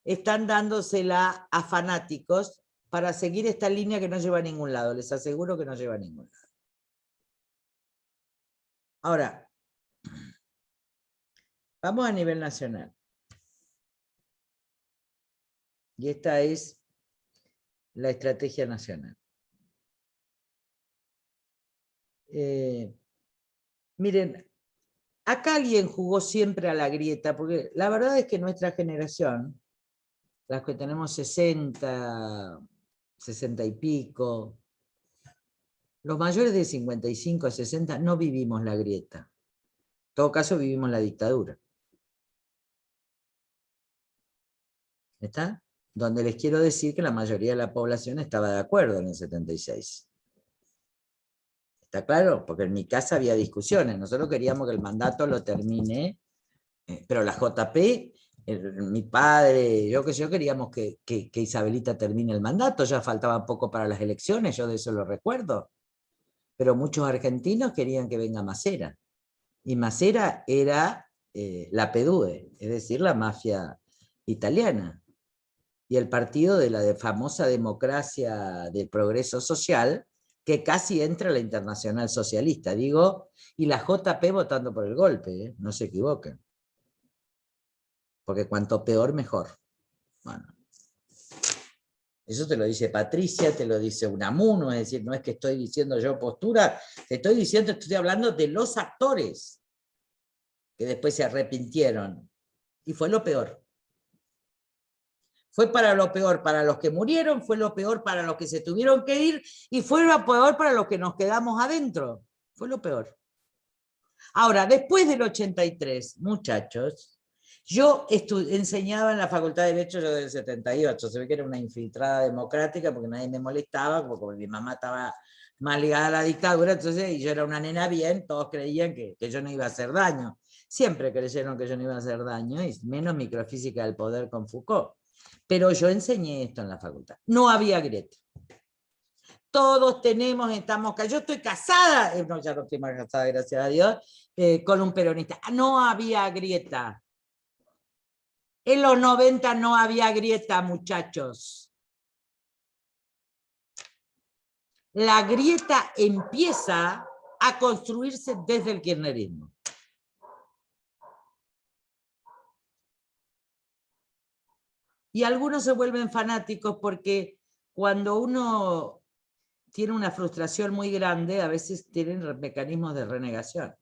B: están dándosela a fanáticos para seguir esta línea que no lleva a ningún lado. Les aseguro que no lleva a ningún lado. Ahora, vamos a nivel nacional. Y esta es la estrategia nacional. Miren, acá alguien jugó siempre a la grieta, porque la verdad es que nuestra generación, las que tenemos 60, 60 y pico, los mayores de 55 a 60 no vivimos la grieta. En todo caso vivimos la dictadura. ¿Está? Donde les quiero decir que la mayoría de la población estaba de acuerdo en el 76. ¿Está claro? Porque en mi casa había discusiones. Nosotros queríamos que el mandato lo termine, pero la JP, mi padre, yo queríamos que Isabelita termine el mandato. Ya faltaba poco para las elecciones, yo de eso lo recuerdo. Pero muchos argentinos querían que venga Macera. Y Macera era la PDUE, es decir, la mafia italiana. Y el partido de la famosa democracia del progreso social, que casi entra a la Internacional Socialista, digo, y la JP votando por el golpe, no se equivoquen. Porque cuanto peor, mejor. Bueno. Eso te lo dice Patricia, te lo dice Unamuno, es decir, no es que estoy diciendo yo postura, te estoy diciendo, estoy hablando de los actores que después se arrepintieron. Y fue lo peor. Fue para lo peor para los que murieron, fue lo peor para los que se tuvieron que ir, y fue lo peor para los que nos quedamos adentro. Fue lo peor. Ahora, después del 83, muchachos, yo enseñaba en la Facultad de Derecho yo del 78, se ve que era una infiltrada democrática porque nadie me molestaba, porque mi mamá estaba más ligada a la dictadura, entonces, y yo era una nena bien, todos creían que yo no iba a hacer daño. Siempre creyeron que yo no iba a hacer daño, y menos microfísica del poder con Foucault. Pero yo enseñé esto en la facultad. No había grieta. Todos estamos, yo estoy casada, no, ya no estoy más casada, gracias a Dios, con un peronista. No había grieta. En los 90 no había grieta, muchachos. La grieta empieza a construirse desde el kirchnerismo. Y algunos se vuelven fanáticos porque cuando uno tiene una frustración muy grande, a veces tienen mecanismos de renegación.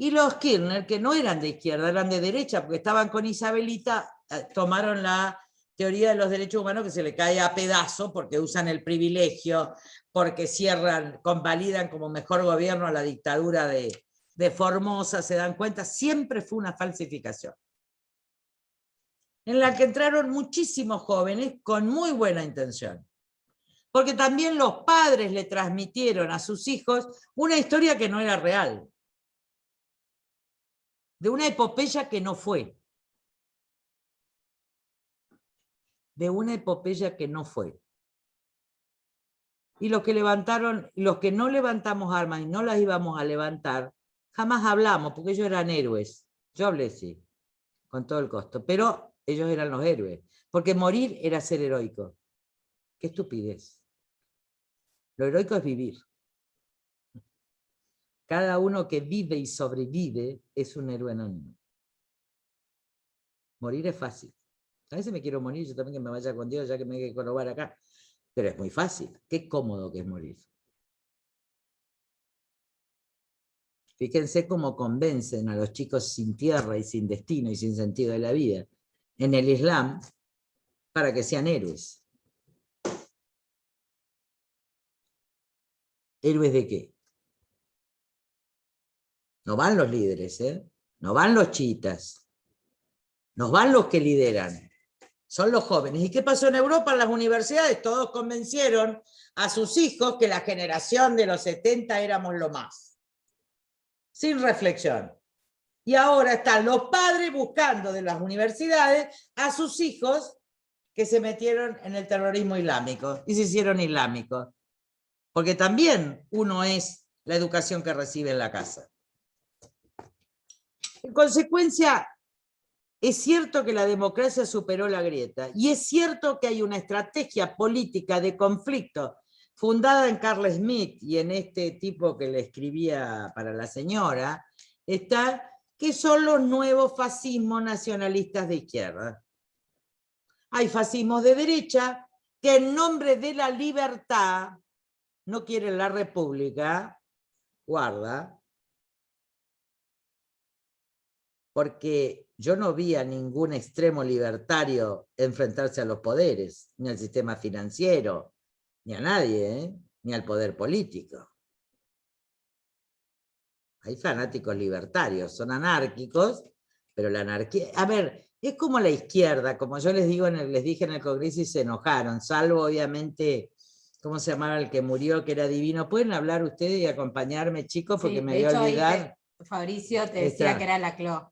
B: Y los Kirchner, que no eran de izquierda, eran de derecha, porque estaban con Isabelita, tomaron la teoría de los derechos humanos que se le cae a pedazo porque usan el privilegio, porque cierran, convalidan como mejor gobierno a la dictadura de Formosa, se dan cuenta, siempre fue una falsificación. En la que entraron muchísimos jóvenes con muy buena intención. Porque también los padres le transmitieron a sus hijos una historia que no era real. De una epopeya que no fue. De una epopeya que no fue. Y los que levantaron, los que no levantamos armas y no las íbamos a levantar, jamás hablamos, porque ellos eran héroes. Yo hablé, sí, con todo el costo, pero ellos eran los héroes, porque morir era ser heroico. Qué estupidez. Lo heroico es vivir. Cada uno que vive y sobrevive es un héroe anónimo. Morir es fácil. A veces me quiero morir, yo también que me vaya con Dios, ya que me hay que corobar acá. Pero es muy fácil. Qué cómodo que es morir. Fíjense cómo convencen a los chicos sin tierra y sin destino y sin sentido de la vida en el Islam para que sean héroes. ¿Héroes de qué? No van los líderes, no van los chiitas, no van los que lideran, son los jóvenes. ¿Y qué pasó en Europa? En las universidades todos convencieron a sus hijos que la generación de los 70 éramos lo más, sin reflexión. Y ahora están los padres buscando de las universidades a sus hijos que se metieron en el terrorismo islámico y se hicieron islámicos. Porque también uno es la educación que recibe en la casa. En consecuencia, es cierto que la democracia superó la grieta y es cierto que hay una estrategia política de conflicto fundada en Carl Schmitt y en este tipo que le escribía para la señora, está que son los nuevos fascismos nacionalistas de izquierda. Hay fascismos de derecha que en nombre de la libertad no quieren la república, guarda, porque yo no vi a ningún extremo libertario enfrentarse a los poderes, ni al sistema financiero, ni a nadie, ni al poder político. Hay fanáticos libertarios, son anárquicos, pero la anarquía... A ver, es como la izquierda, como yo les dije en el Congreso y se enojaron, salvo obviamente, ¿cómo se llamaba el que murió, que era divino? ¿Pueden hablar ustedes y acompañarme, chicos? Porque
A: Sí,
B: me voy a olvidar.
A: Fabricio te decía que era Laclau.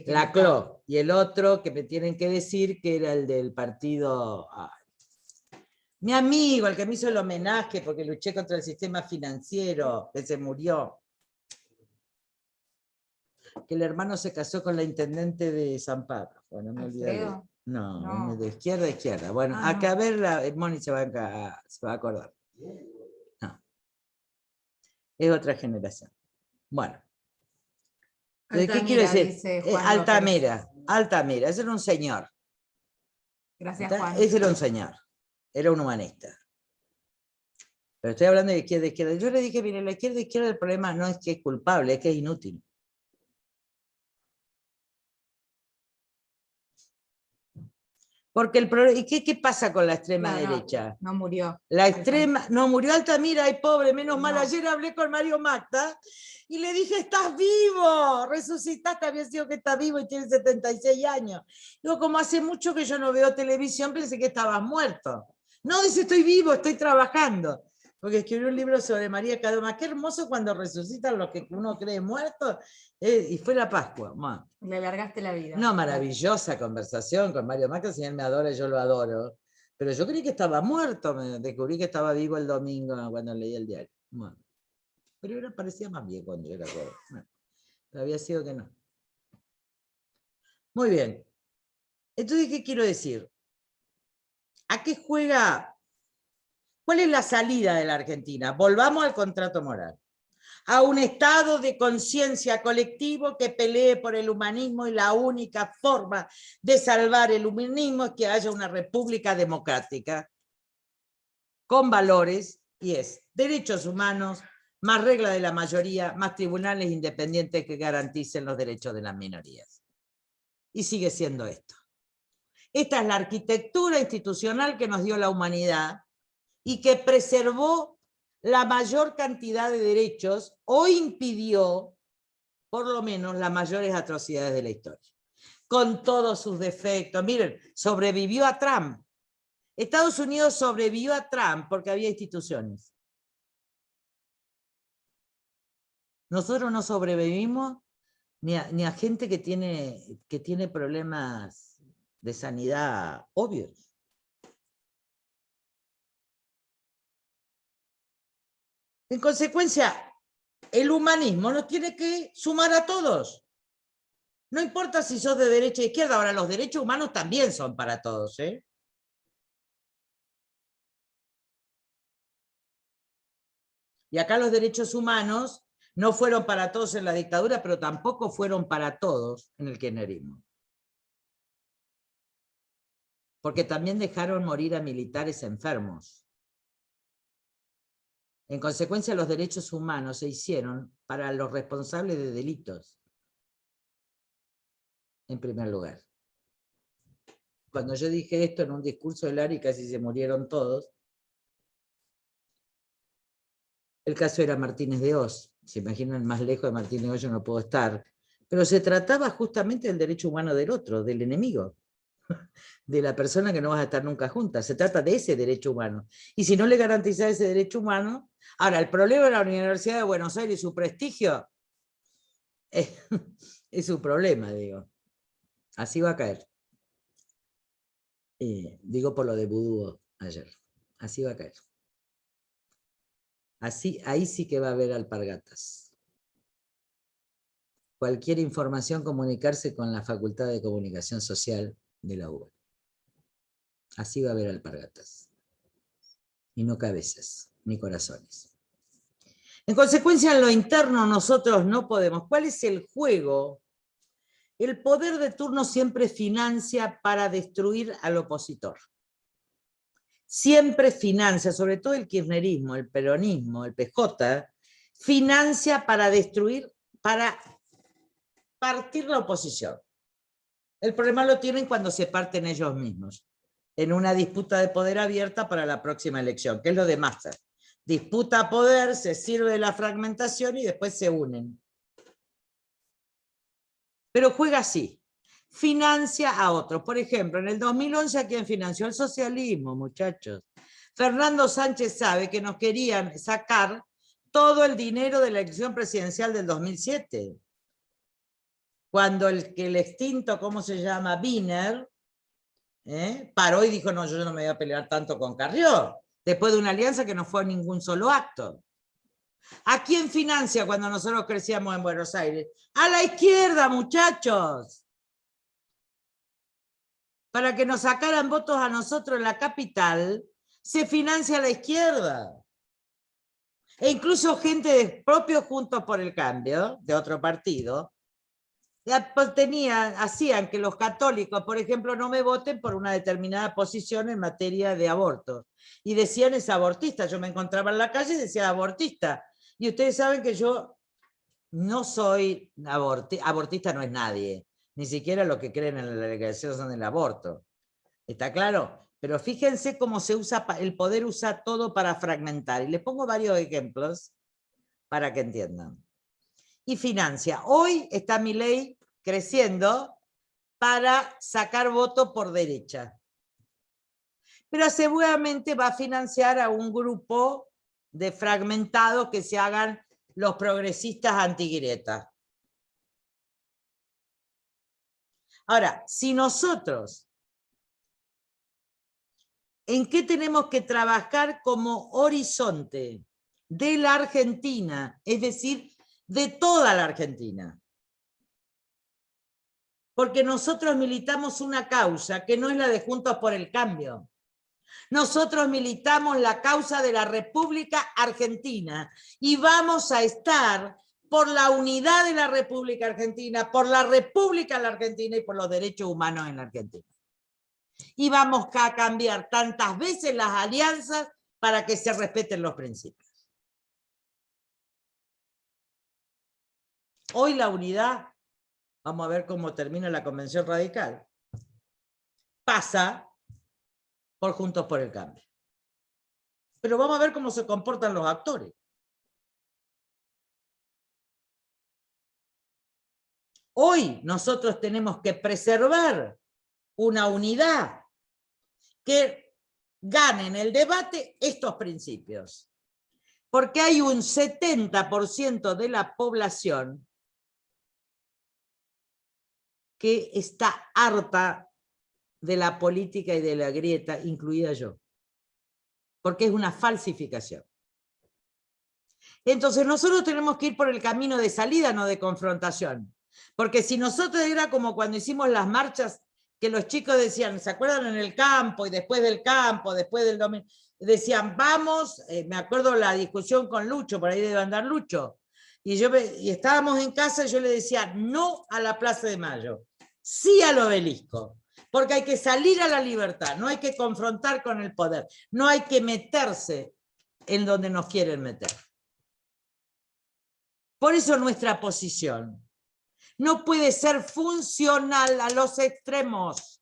B: Laclau, y el otro que me tienen que decir que era el del partido... mi amigo, el que me hizo el homenaje porque luché contra el sistema financiero, que se murió. Que el hermano se casó con la intendente de San Pablo. Bueno, me olvidé. No, de izquierda a izquierda. Bueno, acá a ver, Moni se va a acordar. No. Es otra generación. Bueno.
A: Altamira,
B: ¿qué quiero decir?
A: dice Juan
B: Altamira, ese era un señor.
A: Gracias, Juan.
B: Ese era un señor. Era un humanista. Pero estoy hablando de izquierda a izquierda. Yo le dije, mire, la izquierda a izquierda el problema no es que es culpable, es que es inútil. Porque el problema, ¿y qué pasa con la extrema derecha?
A: No murió.
B: La extrema, no murió Altamira, ay pobre, menos mal. Ayer hablé con Mario Magda y le dije, estás vivo, resucitaste, había sido que estás vivo y tienes 76 años. Digo, como hace mucho que yo no veo televisión, pensé que estabas muerto. No, dice, estoy vivo, estoy trabajando. Porque escribió un libro sobre María Cadoma. Qué hermoso cuando resucitan los que uno cree muertos. Y fue la Pascua. Man.
A: Le largaste la vida.
B: No, maravillosa conversación con Mario Magda, si él me adora y yo lo adoro. Pero yo creí que estaba muerto, me descubrí que estaba vivo el domingo cuando leí el diario. Bueno. Pero parecía más bien cuando yo era joven. Bueno, pero había sido que no. Muy bien. Entonces, ¿qué quiero decir? ¿A qué juega? ¿Cuál es la salida de la Argentina? Volvamos al contrato moral. A un estado de conciencia colectivo que pelee por el humanismo y la única forma de salvar el humanismo es que haya una república democrática con valores y es derechos humanos, más regla de la mayoría, más tribunales independientes que garanticen los derechos de las minorías. Y sigue siendo esto. Esta es la arquitectura institucional que nos dio la humanidad y que preservó la mayor cantidad de derechos o impidió, por lo menos, las mayores atrocidades de la historia. Con todos sus defectos. Miren, sobrevivió a Trump. Estados Unidos sobrevivió a Trump porque había instituciones. Nosotros no sobrevivimos ni a gente que tiene problemas de sanidad obvios. En consecuencia, el humanismo nos tiene que sumar a todos. No importa si sos de derecha o izquierda, ahora los derechos humanos también son para todos, ¿eh? Y acá los derechos humanos no fueron para todos en la dictadura, pero tampoco fueron para todos en el kirchnerismo. Porque también dejaron morir a militares enfermos. En consecuencia, los derechos humanos se hicieron para los responsables de delitos, en primer lugar. Cuando yo dije esto en un discurso de Lari, casi se murieron todos. El caso era Martínez de Oz. Se imaginan, más lejos de Martínez de Oz yo no puedo estar. Pero se trataba justamente del derecho humano del otro, del enemigo, de la persona que no vas a estar nunca juntas. Se trata de ese derecho humano. Y si no le garantizás ese derecho humano... Ahora, el problema de la Universidad de Buenos Aires y su prestigio es su problema, digo. Así va a caer. Digo por lo de Vudú ayer. Así va a caer. Así, ahí sí que va a haber alpargatas. Cualquier información, comunicarse con la Facultad de Comunicación Social de la UBA. Así va a haber alpargatas. Y no cabezas, ni corazones. En consecuencia, en lo interno nosotros no podemos. ¿Cuál es el juego? El poder de turno siempre financia para destruir al opositor. Siempre financia, sobre todo el kirchnerismo, el peronismo, el PJ, financia para destruir, para partir la oposición. El problema lo tienen cuando se parten ellos mismos, en una disputa de poder abierta para la próxima elección, que es lo de Massa. Disputa poder, se sirve de la fragmentación y después se unen. Pero juega así, financia a otros. Por ejemplo, en el 2011, ¿a quién financió? El socialismo, muchachos. Fernando Sánchez sabe que nos querían sacar todo el dinero de la elección presidencial del 2007. Cuando el extinto, ¿cómo se llama? Wiener, paró y dijo, no, yo no me voy a pelear tanto con Carrió, después de una alianza que no fue ningún solo acto. ¿A quién financia cuando nosotros crecíamos en Buenos Aires? A la izquierda, muchachos. Para que nos sacaran votos a nosotros en la capital, se financia a la izquierda. E incluso gente de propios Juntos por el Cambio, de otro partido, hacían que los católicos, por ejemplo, no me voten por una determinada posición en materia de aborto. Y decían es abortista. Yo me encontraba en la calle y decía abortista. Y ustedes saben que yo no soy abortista, no es nadie. Ni siquiera los que creen en la legalización del aborto. ¿Está claro? Pero fíjense cómo se usa, el poder usa todo para fragmentar. Y les pongo varios ejemplos para que entiendan. Y financia. Hoy está Milei creciendo para sacar votos por derecha. Pero seguramente va a financiar a un grupo de fragmentados que se hagan los progresistas anti-Grieta. Ahora, si nosotros, ¿en qué tenemos que trabajar como horizonte de la Argentina? Es decir, de toda la Argentina. Porque nosotros militamos una causa que no es la de Juntos por el Cambio. Nosotros militamos la causa de la República Argentina y vamos a estar por la unidad de la República Argentina, por la República en la Argentina y por los derechos humanos en la Argentina. Y vamos a cambiar tantas veces las alianzas para que se respeten los principios. Hoy la unidad, vamos a ver cómo termina la Convención Radical, pasa por Juntos por el Cambio. Pero vamos a ver cómo se comportan los actores. Hoy nosotros tenemos que preservar una unidad que gane en el debate estos principios. Porque hay un 70% de la población que está harta de la política y de la grieta, incluida yo. Porque es una falsificación. Entonces nosotros tenemos que ir por el camino de salida, no de confrontación. Porque si nosotros era como cuando hicimos las marchas, que los chicos decían, ¿se acuerdan? En el campo, y después del campo, después del domingo, decían, vamos, me acuerdo la discusión con Lucho, por ahí debe andar Lucho, y estábamos en casa y yo le decía, no a la Plaza de Mayo, sí al obelisco, porque hay que salir a la libertad, no hay que confrontar con el poder, no hay que meterse en donde nos quieren meter. Por eso nuestra posición no puede ser funcional a los extremos,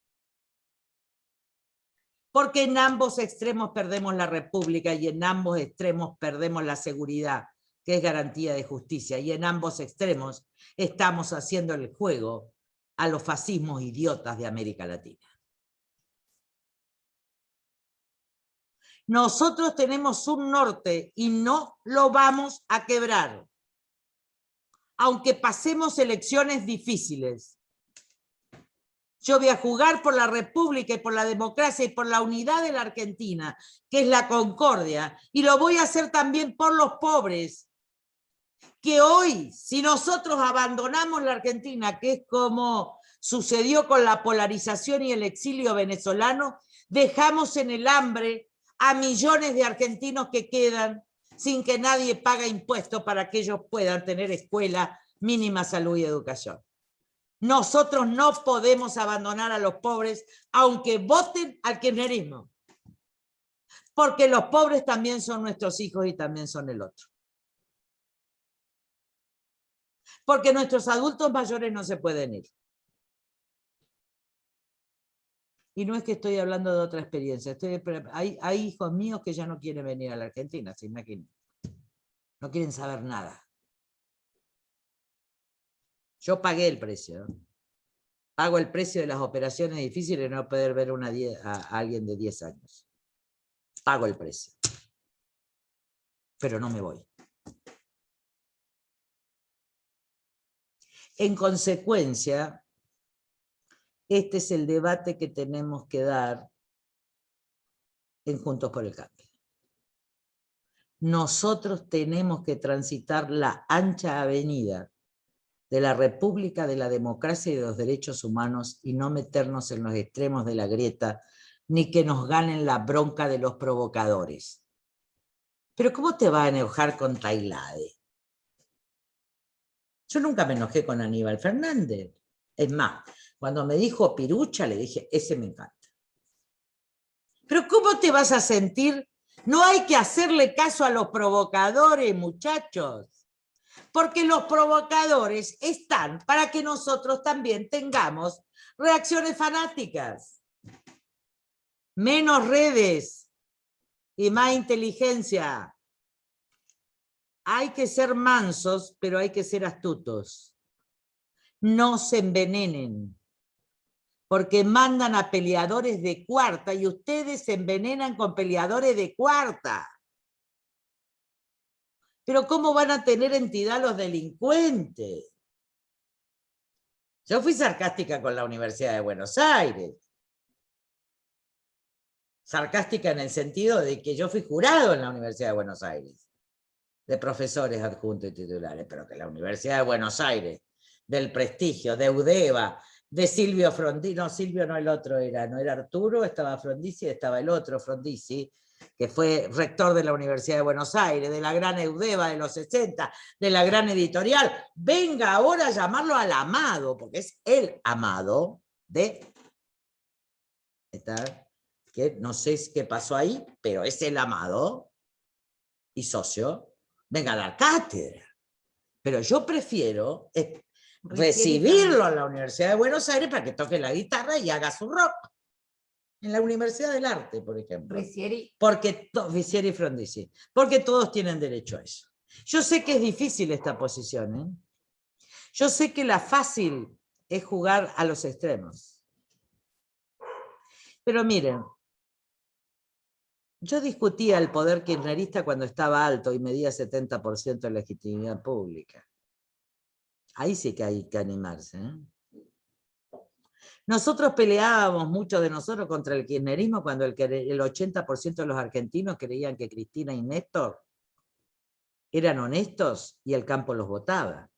B: porque en ambos extremos perdemos la república y en ambos extremos perdemos la seguridad, que es garantía de justicia, y en ambos extremos estamos haciendo el juego a los fascismos idiotas de América Latina. Nosotros tenemos un norte y no lo vamos a quebrar. Aunque pasemos elecciones difíciles. Yo voy a jugar por la república y por la democracia y por la unidad de la Argentina, que es la concordia, y lo voy a hacer también por los pobres, que hoy, si nosotros abandonamos la Argentina, que es como sucedió con la polarización y el exilio venezolano, dejamos en el hambre a millones de argentinos que quedan sin que nadie pague impuestos para que ellos puedan tener escuela, mínima salud y educación. Nosotros no podemos abandonar a los pobres, aunque voten al kirchnerismo, porque los pobres también son nuestros hijos y también son el otro. Porque nuestros adultos mayores no se pueden ir. Y no es que estoy hablando de otra experiencia. Hay hijos míos que ya no quieren venir a la Argentina, se imaginan. No quieren saber nada. Yo pagué el precio. Pago el precio de las operaciones difíciles de no poder ver a alguien de 10 años. Pago el precio. Pero no me voy. En consecuencia, este es el debate que tenemos que dar en Juntos por el Cambio. Nosotros tenemos que transitar la ancha avenida de la República, de la democracia y de los derechos humanos y no meternos en los extremos de la grieta, ni que nos ganen la bronca de los provocadores. Pero ¿cómo te va a enojar con Tailade? Yo nunca me enojé con Aníbal Fernández. Es más, cuando me dijo Pirucha, le dije, ese me encanta. Pero ¿cómo te vas a sentir? No hay que hacerle caso a los provocadores, muchachos. Porque los provocadores están para que nosotros también tengamos reacciones fanáticas. Menos redes y más inteligencia. Hay que ser mansos, pero hay que ser astutos. No se envenenen, porque mandan a peleadores de cuarta y ustedes se envenenan con peleadores de cuarta. Pero ¿cómo van a tener entidad los delincuentes? Yo fui sarcástica con la Universidad de Buenos Aires. Sarcástica en el sentido de que yo fui jurado en la Universidad de Buenos Aires, de profesores adjuntos y titulares, pero que la Universidad de Buenos Aires, del prestigio, de Udeva, de Silvio Frondizi, no, Silvio no, el otro era, no era Arturo, estaba Frondizi, estaba el otro Frondizi, que fue rector de la Universidad de Buenos Aires, de la gran Eudeva de los 60, de la gran editorial, venga ahora a llamarlo al amado, porque es el amado de... que no sé qué pasó ahí, pero es el amado y socio, venga a dar cátedra. Pero yo prefiero recibirlo en la Universidad de Buenos Aires para que toque la guitarra y haga su rock. En la Universidad del Arte, por ejemplo. Riccieri y Frondizi. Porque todos tienen derecho a eso. Yo sé que es difícil esta posición, ¿eh? Yo sé que la fácil es jugar a los extremos. Pero miren, yo discutía el poder kirchnerista cuando estaba alto y medía 70% de legitimidad pública. Ahí sí que hay que animarse, ¿eh? Nosotros peleábamos, muchos de nosotros, contra el kirchnerismo cuando el 80% de los argentinos creían que Cristina y Néstor eran honestos y el campo los votaba.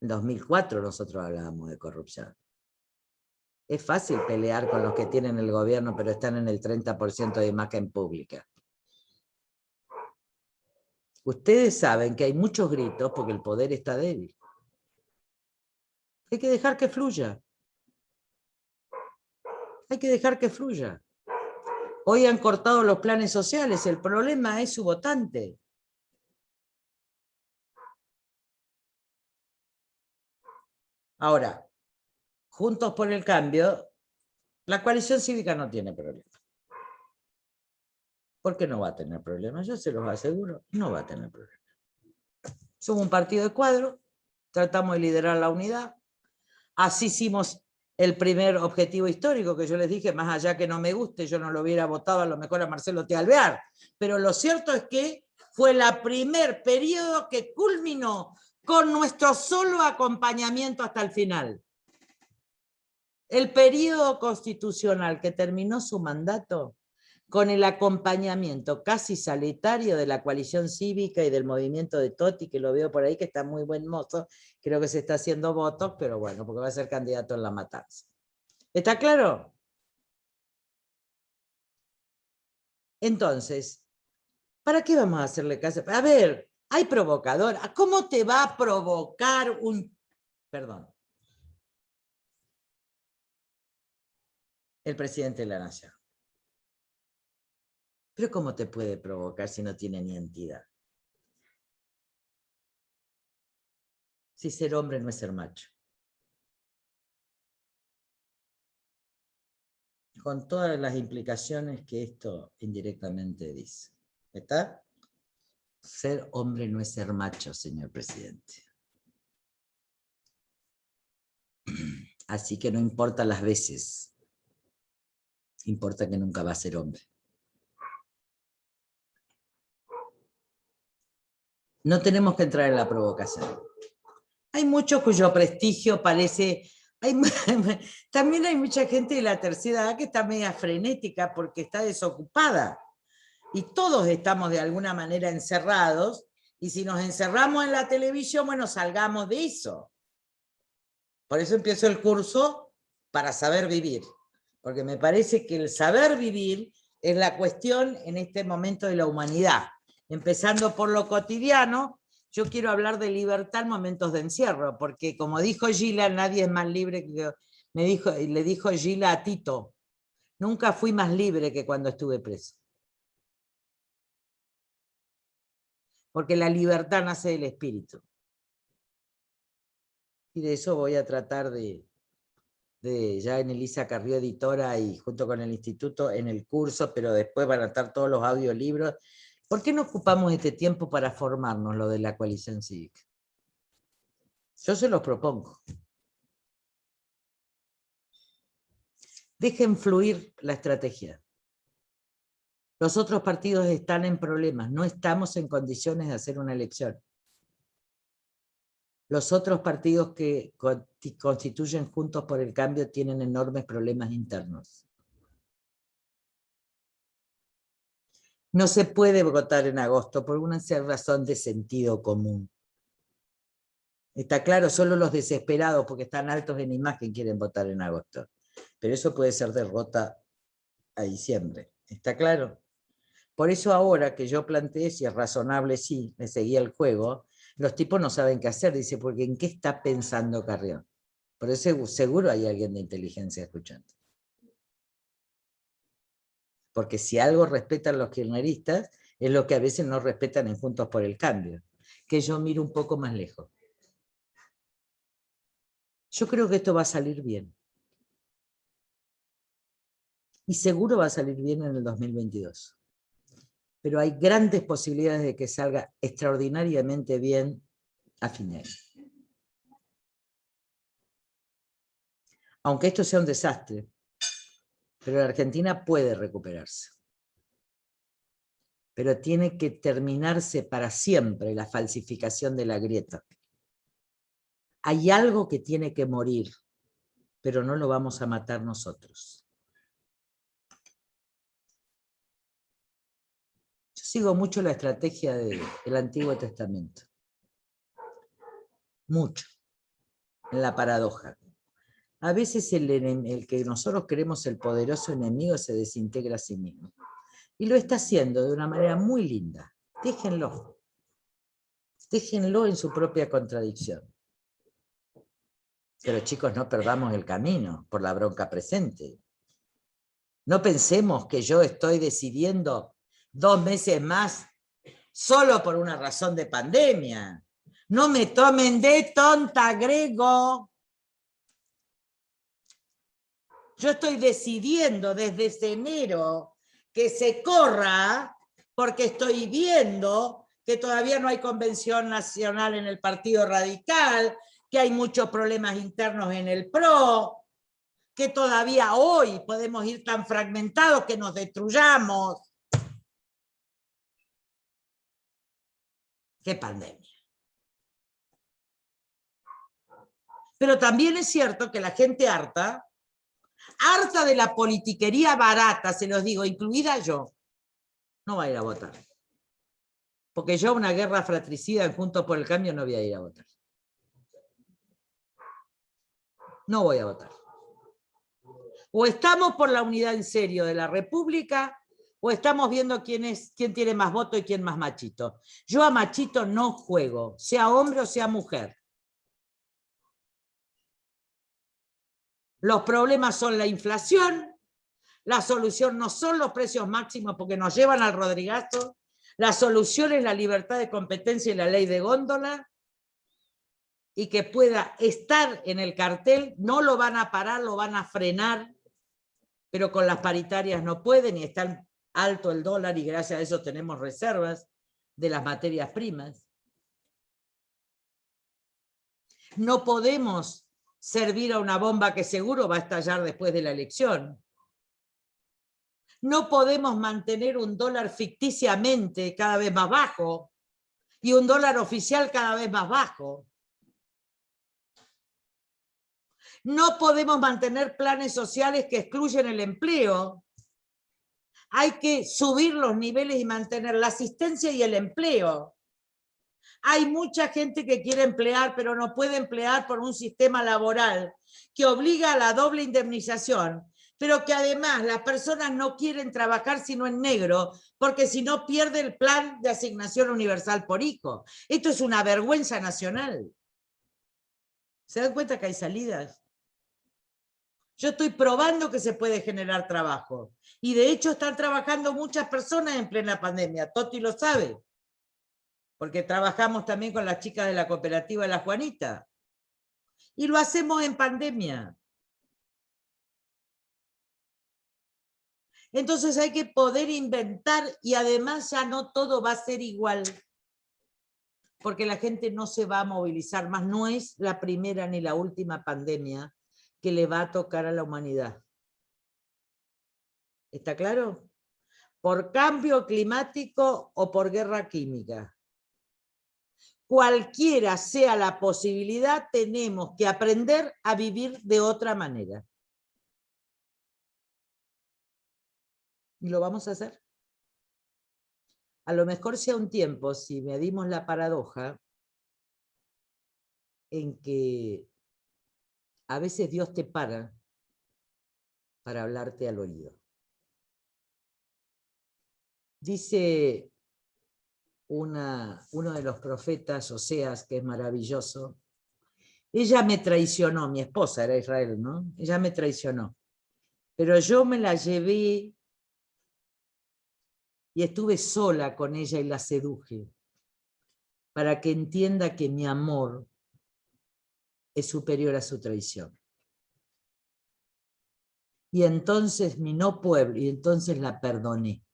B: En 2004 nosotros hablábamos de corrupción. Es fácil pelear con los que tienen el gobierno pero están en el 30% de imagen pública. Ustedes saben que hay muchos gritos porque el poder está débil. Hay que dejar que fluya. Hay que dejar que fluya. Hoy han cortado los planes sociales, el problema es su votante. Ahora, Juntos por el Cambio, la coalición cívica no tiene problema. ¿Por qué no va a tener problema? Yo se los aseguro, no va a tener problema. Somos un partido de cuadro, tratamos de liderar la unidad, así hicimos el primer objetivo histórico que yo les dije, más allá que no me guste, yo no lo hubiera votado a lo mejor a Marcelo T. Alvear, pero lo cierto es que fue el primer periodo que culminó con nuestro solo acompañamiento hasta el final. El periodo constitucional que terminó su mandato con el acompañamiento casi solitario de la coalición cívica y del movimiento de Totti, que lo veo por ahí, que está muy buen mozo, creo que se está haciendo votos, pero bueno, porque va a ser candidato en la matanza. ¿Está claro? Entonces, ¿para qué vamos a hacerle caso? A ver, hay provocador. ¿Cómo te va a provocar un... Perdón. El presidente de la Nación? ¿Pero cómo te puede provocar si no tiene ni entidad? Si ser hombre no es ser macho. Con todas las implicaciones que esto indirectamente dice. ¿Está? Ser hombre no es ser macho, señor presidente. Así que no importa las veces. Importa que nunca va a ser hombre. No tenemos que entrar en la provocación. Hay muchos cuyo prestigio parece... también hay mucha gente de la tercera edad que está media frenética porque está desocupada. Y todos estamos de alguna manera encerrados, y si nos encerramos en la televisión, bueno, salgamos de eso. Por eso empiezo el curso para saber vivir, porque me parece que el saber vivir es la cuestión en este momento de la humanidad. Empezando por lo cotidiano, yo quiero hablar de libertad en momentos de encierro, porque como dijo Gila, nadie es más libre que... le dijo Gila a Tito, nunca fui más libre que cuando estuve preso. Porque la libertad nace del espíritu. Y de eso voy a tratar ya en Elisa Carrió Editora y junto con el instituto en el curso, pero después van a estar todos los audiolibros. ¿Por qué no ocupamos este tiempo para formarnos lo de la coalición cívica? Yo se los propongo. Dejen fluir la estrategia. Los otros partidos están en problemas, no estamos en condiciones de hacer una elección. Los otros partidos que constituyen Juntos por el Cambio tienen enormes problemas internos. No se puede votar en agosto por una razón de sentido común. Está claro, solo los desesperados, porque están altos en imagen, quieren votar en agosto. Pero eso puede ser derrota a diciembre. ¿Está claro? Por eso ahora que yo planteé, si es razonable, sí, me seguía el juego, los tipos no saben qué hacer. Dice, porque ¿en qué está pensando Carrión? Por eso seguro hay alguien de inteligencia escuchando. Porque si algo respetan los kirchneristas, es lo que a veces no respetan en Juntos por el Cambio, que yo miro un poco más lejos. Yo creo que esto va a salir bien. Y seguro va a salir bien en el 2022. Pero hay grandes posibilidades de que salga extraordinariamente bien a fin de año. Aunque esto sea un desastre, pero la Argentina puede recuperarse. Pero tiene que terminarse para siempre la falsificación de la grieta. Hay algo que tiene que morir, pero no lo vamos a matar nosotros. Yo sigo mucho la estrategia del Antiguo Testamento. Mucho. En la paradoja. A veces el que nosotros creemos el poderoso enemigo se desintegra a sí mismo. Y lo está haciendo de una manera muy linda. Déjenlo. Déjenlo en su propia contradicción. Pero chicos, no perdamos el camino por la bronca presente. No pensemos que yo estoy decidiendo 2 meses más solo por una razón de pandemia. No me tomen de tonta, Grego. Yo estoy decidiendo desde enero que se corra porque estoy viendo que todavía no hay convención nacional en el Partido Radical, que hay muchos problemas internos en el PRO, que todavía hoy podemos ir tan fragmentados que nos destruyamos. ¡Qué pandemia! Pero también es cierto que la gente harta de la politiquería barata, se los digo, incluida yo, no va a ir a votar. Porque yo una guerra fratricida en Juntos por el Cambio no voy a ir a votar. No voy a votar. O estamos por la unidad en serio de la República, o estamos viendo quién tiene más voto y quién más machito. Yo a machito no juego, sea hombre o sea mujer. Los problemas son la inflación, la solución no son los precios máximos porque nos llevan al Rodrigazo, la solución es la libertad de competencia y la ley de góndola, y que pueda estar en el cartel, no lo van a parar, lo van a frenar, pero con las paritarias no pueden y está alto el dólar y gracias a eso tenemos reservas de las materias primas. No podemos servir a una bomba que seguro va a estallar después de la elección. No podemos mantener un dólar ficticiamente cada vez más bajo y un dólar oficial cada vez más bajo. No podemos mantener planes sociales que excluyen el empleo. Hay que subir los niveles y mantener la asistencia y el empleo. Hay mucha gente que quiere emplear, pero no puede emplear por un sistema laboral que obliga a la doble indemnización, pero que además las personas no quieren trabajar sino en negro, porque si no pierde el plan de asignación universal por hijo. Esto es una vergüenza nacional. ¿Se dan cuenta que hay salidas? Yo estoy probando que se puede generar trabajo. Y de hecho están trabajando muchas personas en plena pandemia. Toti lo sabe. Porque trabajamos también con las chicas de la cooperativa La Juanita. Y lo hacemos en pandemia. Entonces hay que poder inventar y además ya no todo va a ser igual. Porque la gente no se va a movilizar más. No es la primera ni la última pandemia que le va a tocar a la humanidad. ¿Está claro? Por cambio climático o por guerra química. Cualquiera sea la posibilidad, tenemos que aprender a vivir de otra manera. Y lo vamos a hacer. A lo mejor sea un tiempo, si medimos la paradoja, en que a veces Dios te para hablarte al oído. Dice uno de los profetas, Oseas, que es maravilloso, ella me traicionó, mi esposa era Israel, ¿no? Ella me traicionó, pero yo me la llevé y estuve sola con ella y la seduje. para que entienda que mi amor es superior a su traición. Y entonces mi no pueblo, y entonces la perdoné.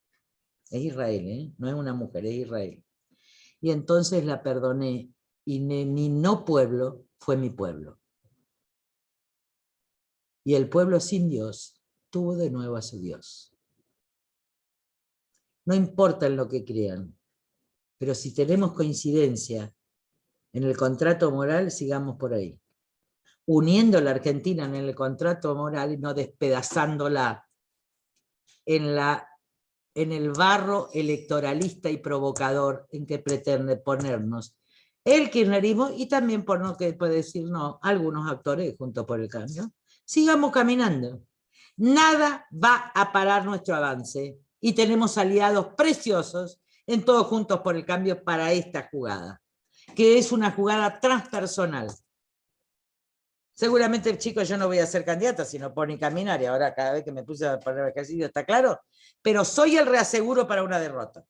B: Es Israel, ¿eh? No es una mujer, es Israel. Y entonces la perdoné, y mi no pueblo fue mi pueblo. Y el pueblo sin Dios tuvo de nuevo a su Dios. No importa en lo que crean, pero si tenemos coincidencia en el contrato moral, sigamos por ahí. Uniendo a la Argentina en el contrato moral y no despedazándola en el barro electoralista y provocador en que pretende ponernos el kirchnerismo y también por no que puede decir no, algunos actores Juntos por el Cambio. Sigamos caminando. Nada va a parar nuestro avance y tenemos aliados preciosos en Todos Juntos por el Cambio para esta jugada, que es una jugada transpersonal. Seguramente el chico, yo no voy a ser candidata si no pone caminar, y ahora cada vez que me puse a poner ejercicio está claro, pero soy el reaseguro para una derrota.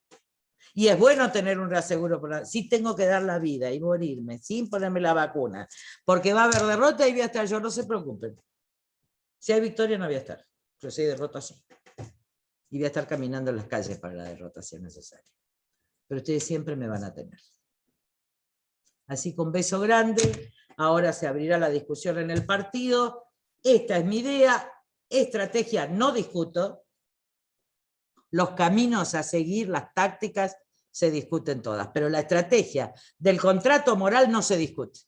B: Y es bueno tener un reaseguro, sí tengo que dar la vida y morirme sin ponerme la vacuna, porque va a haber derrota y voy a estar yo, no se preocupen. Si hay victoria no voy a estar, pero si hay derrota sí. Y voy a estar caminando en las calles para la derrota si es necesario. Pero ustedes siempre me van a tener. Así que un beso grande. Ahora se abrirá la discusión en el partido. Esta es mi idea. Estrategia no discuto. Los caminos a seguir, las tácticas, se discuten todas. Pero la estrategia del contrato moral no se discute.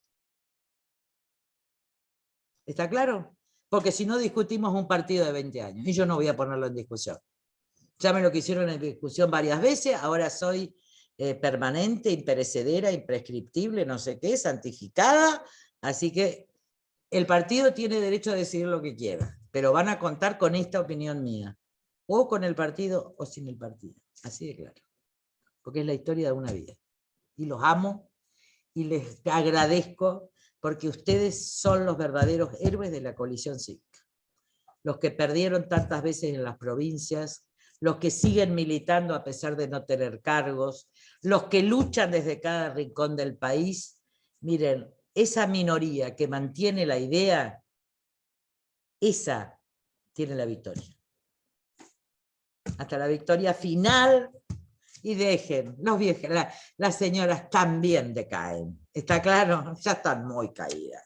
B: ¿Está claro? Porque si no discutimos un partido de 20 años. Y yo no voy a ponerlo en discusión. Ya me lo quisieron en discusión varias veces. Ahora soy permanente, imperecedera, imprescriptible, no sé qué, santificada, así que el partido tiene derecho a decidir lo que quiera, pero van a contar con esta opinión mía, o con el partido o sin el partido, así de claro, porque es la historia de una vida, y los amo, y les agradezco, porque ustedes son los verdaderos héroes de la coalición cívica, los que perdieron tantas veces en las provincias, los que siguen militando a pesar de no tener cargos, los que luchan desde cada rincón del país. Miren, esa minoría que mantiene la idea, esa tiene la victoria. Hasta la victoria final, y dejen, los viejos, las señoras también decaen. ¿Está claro? Ya están muy caídas.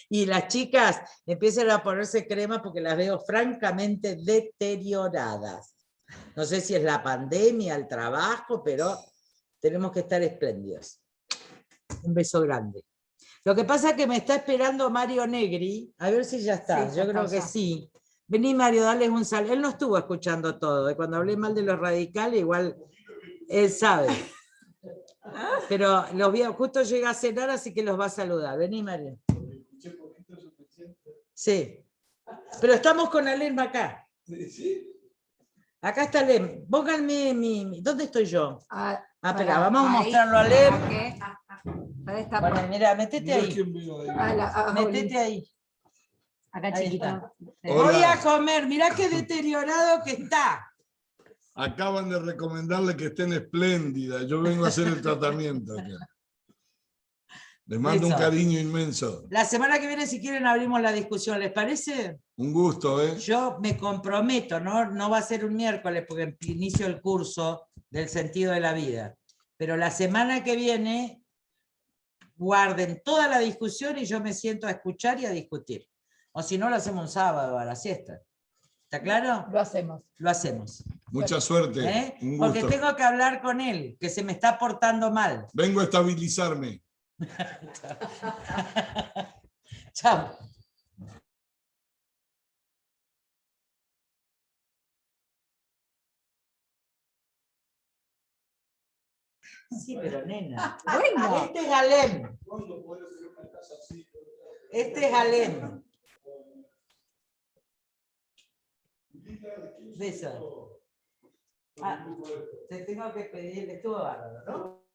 B: Y las chicas empiezan a ponerse crema porque las veo francamente deterioradas. No sé si es la pandemia, el trabajo, pero tenemos que estar espléndidos. Un beso grande. Lo que pasa es que me está esperando Mario Negri, a ver si ya está, sí, yo creo que sí. Vení Mario, dale un saludo. Él no estuvo escuchando todo, cuando hablé mal de los radicales, igual él sabe. Pero los vi, justo llega a cenar, así que los va a saludar. Vení Mario. Sí, pero estamos con Alem acá. ¿Sí? Acá está Alem. Pónganme ¿dónde estoy yo? Espera, vamos a mostrarlo a Alem. Bueno, mira, metete ahí. Metete ahí.
A: Acá chiquita.
B: Voy a comer, mirá qué deteriorado que está.
D: Acaban de recomendarle que estén espléndidas. Yo vengo a hacer el tratamiento acá. Les mando un cariño inmenso.
B: La semana que viene, si quieren, abrimos la discusión. ¿Les parece?
D: Un gusto, ¿eh?
B: Yo me comprometo, no va a ser un miércoles porque inicio el curso del sentido de la vida. Pero la semana que viene, guarden toda la discusión y yo me siento a escuchar y a discutir. O si no, lo hacemos un sábado a la siesta. ¿Está claro?
A: Lo hacemos.
B: Lo hacemos.
D: Mucha suerte. Un gusto.
B: Porque tengo que hablar con él, que se me está portando mal.
D: Vengo a estabilizarme.
B: Chao. Sí, pero nena.
A: Bueno.
B: Este es Alem. Este es Alem. Beso. Te tengo que pedir, estuvo bárbaro, ¿no?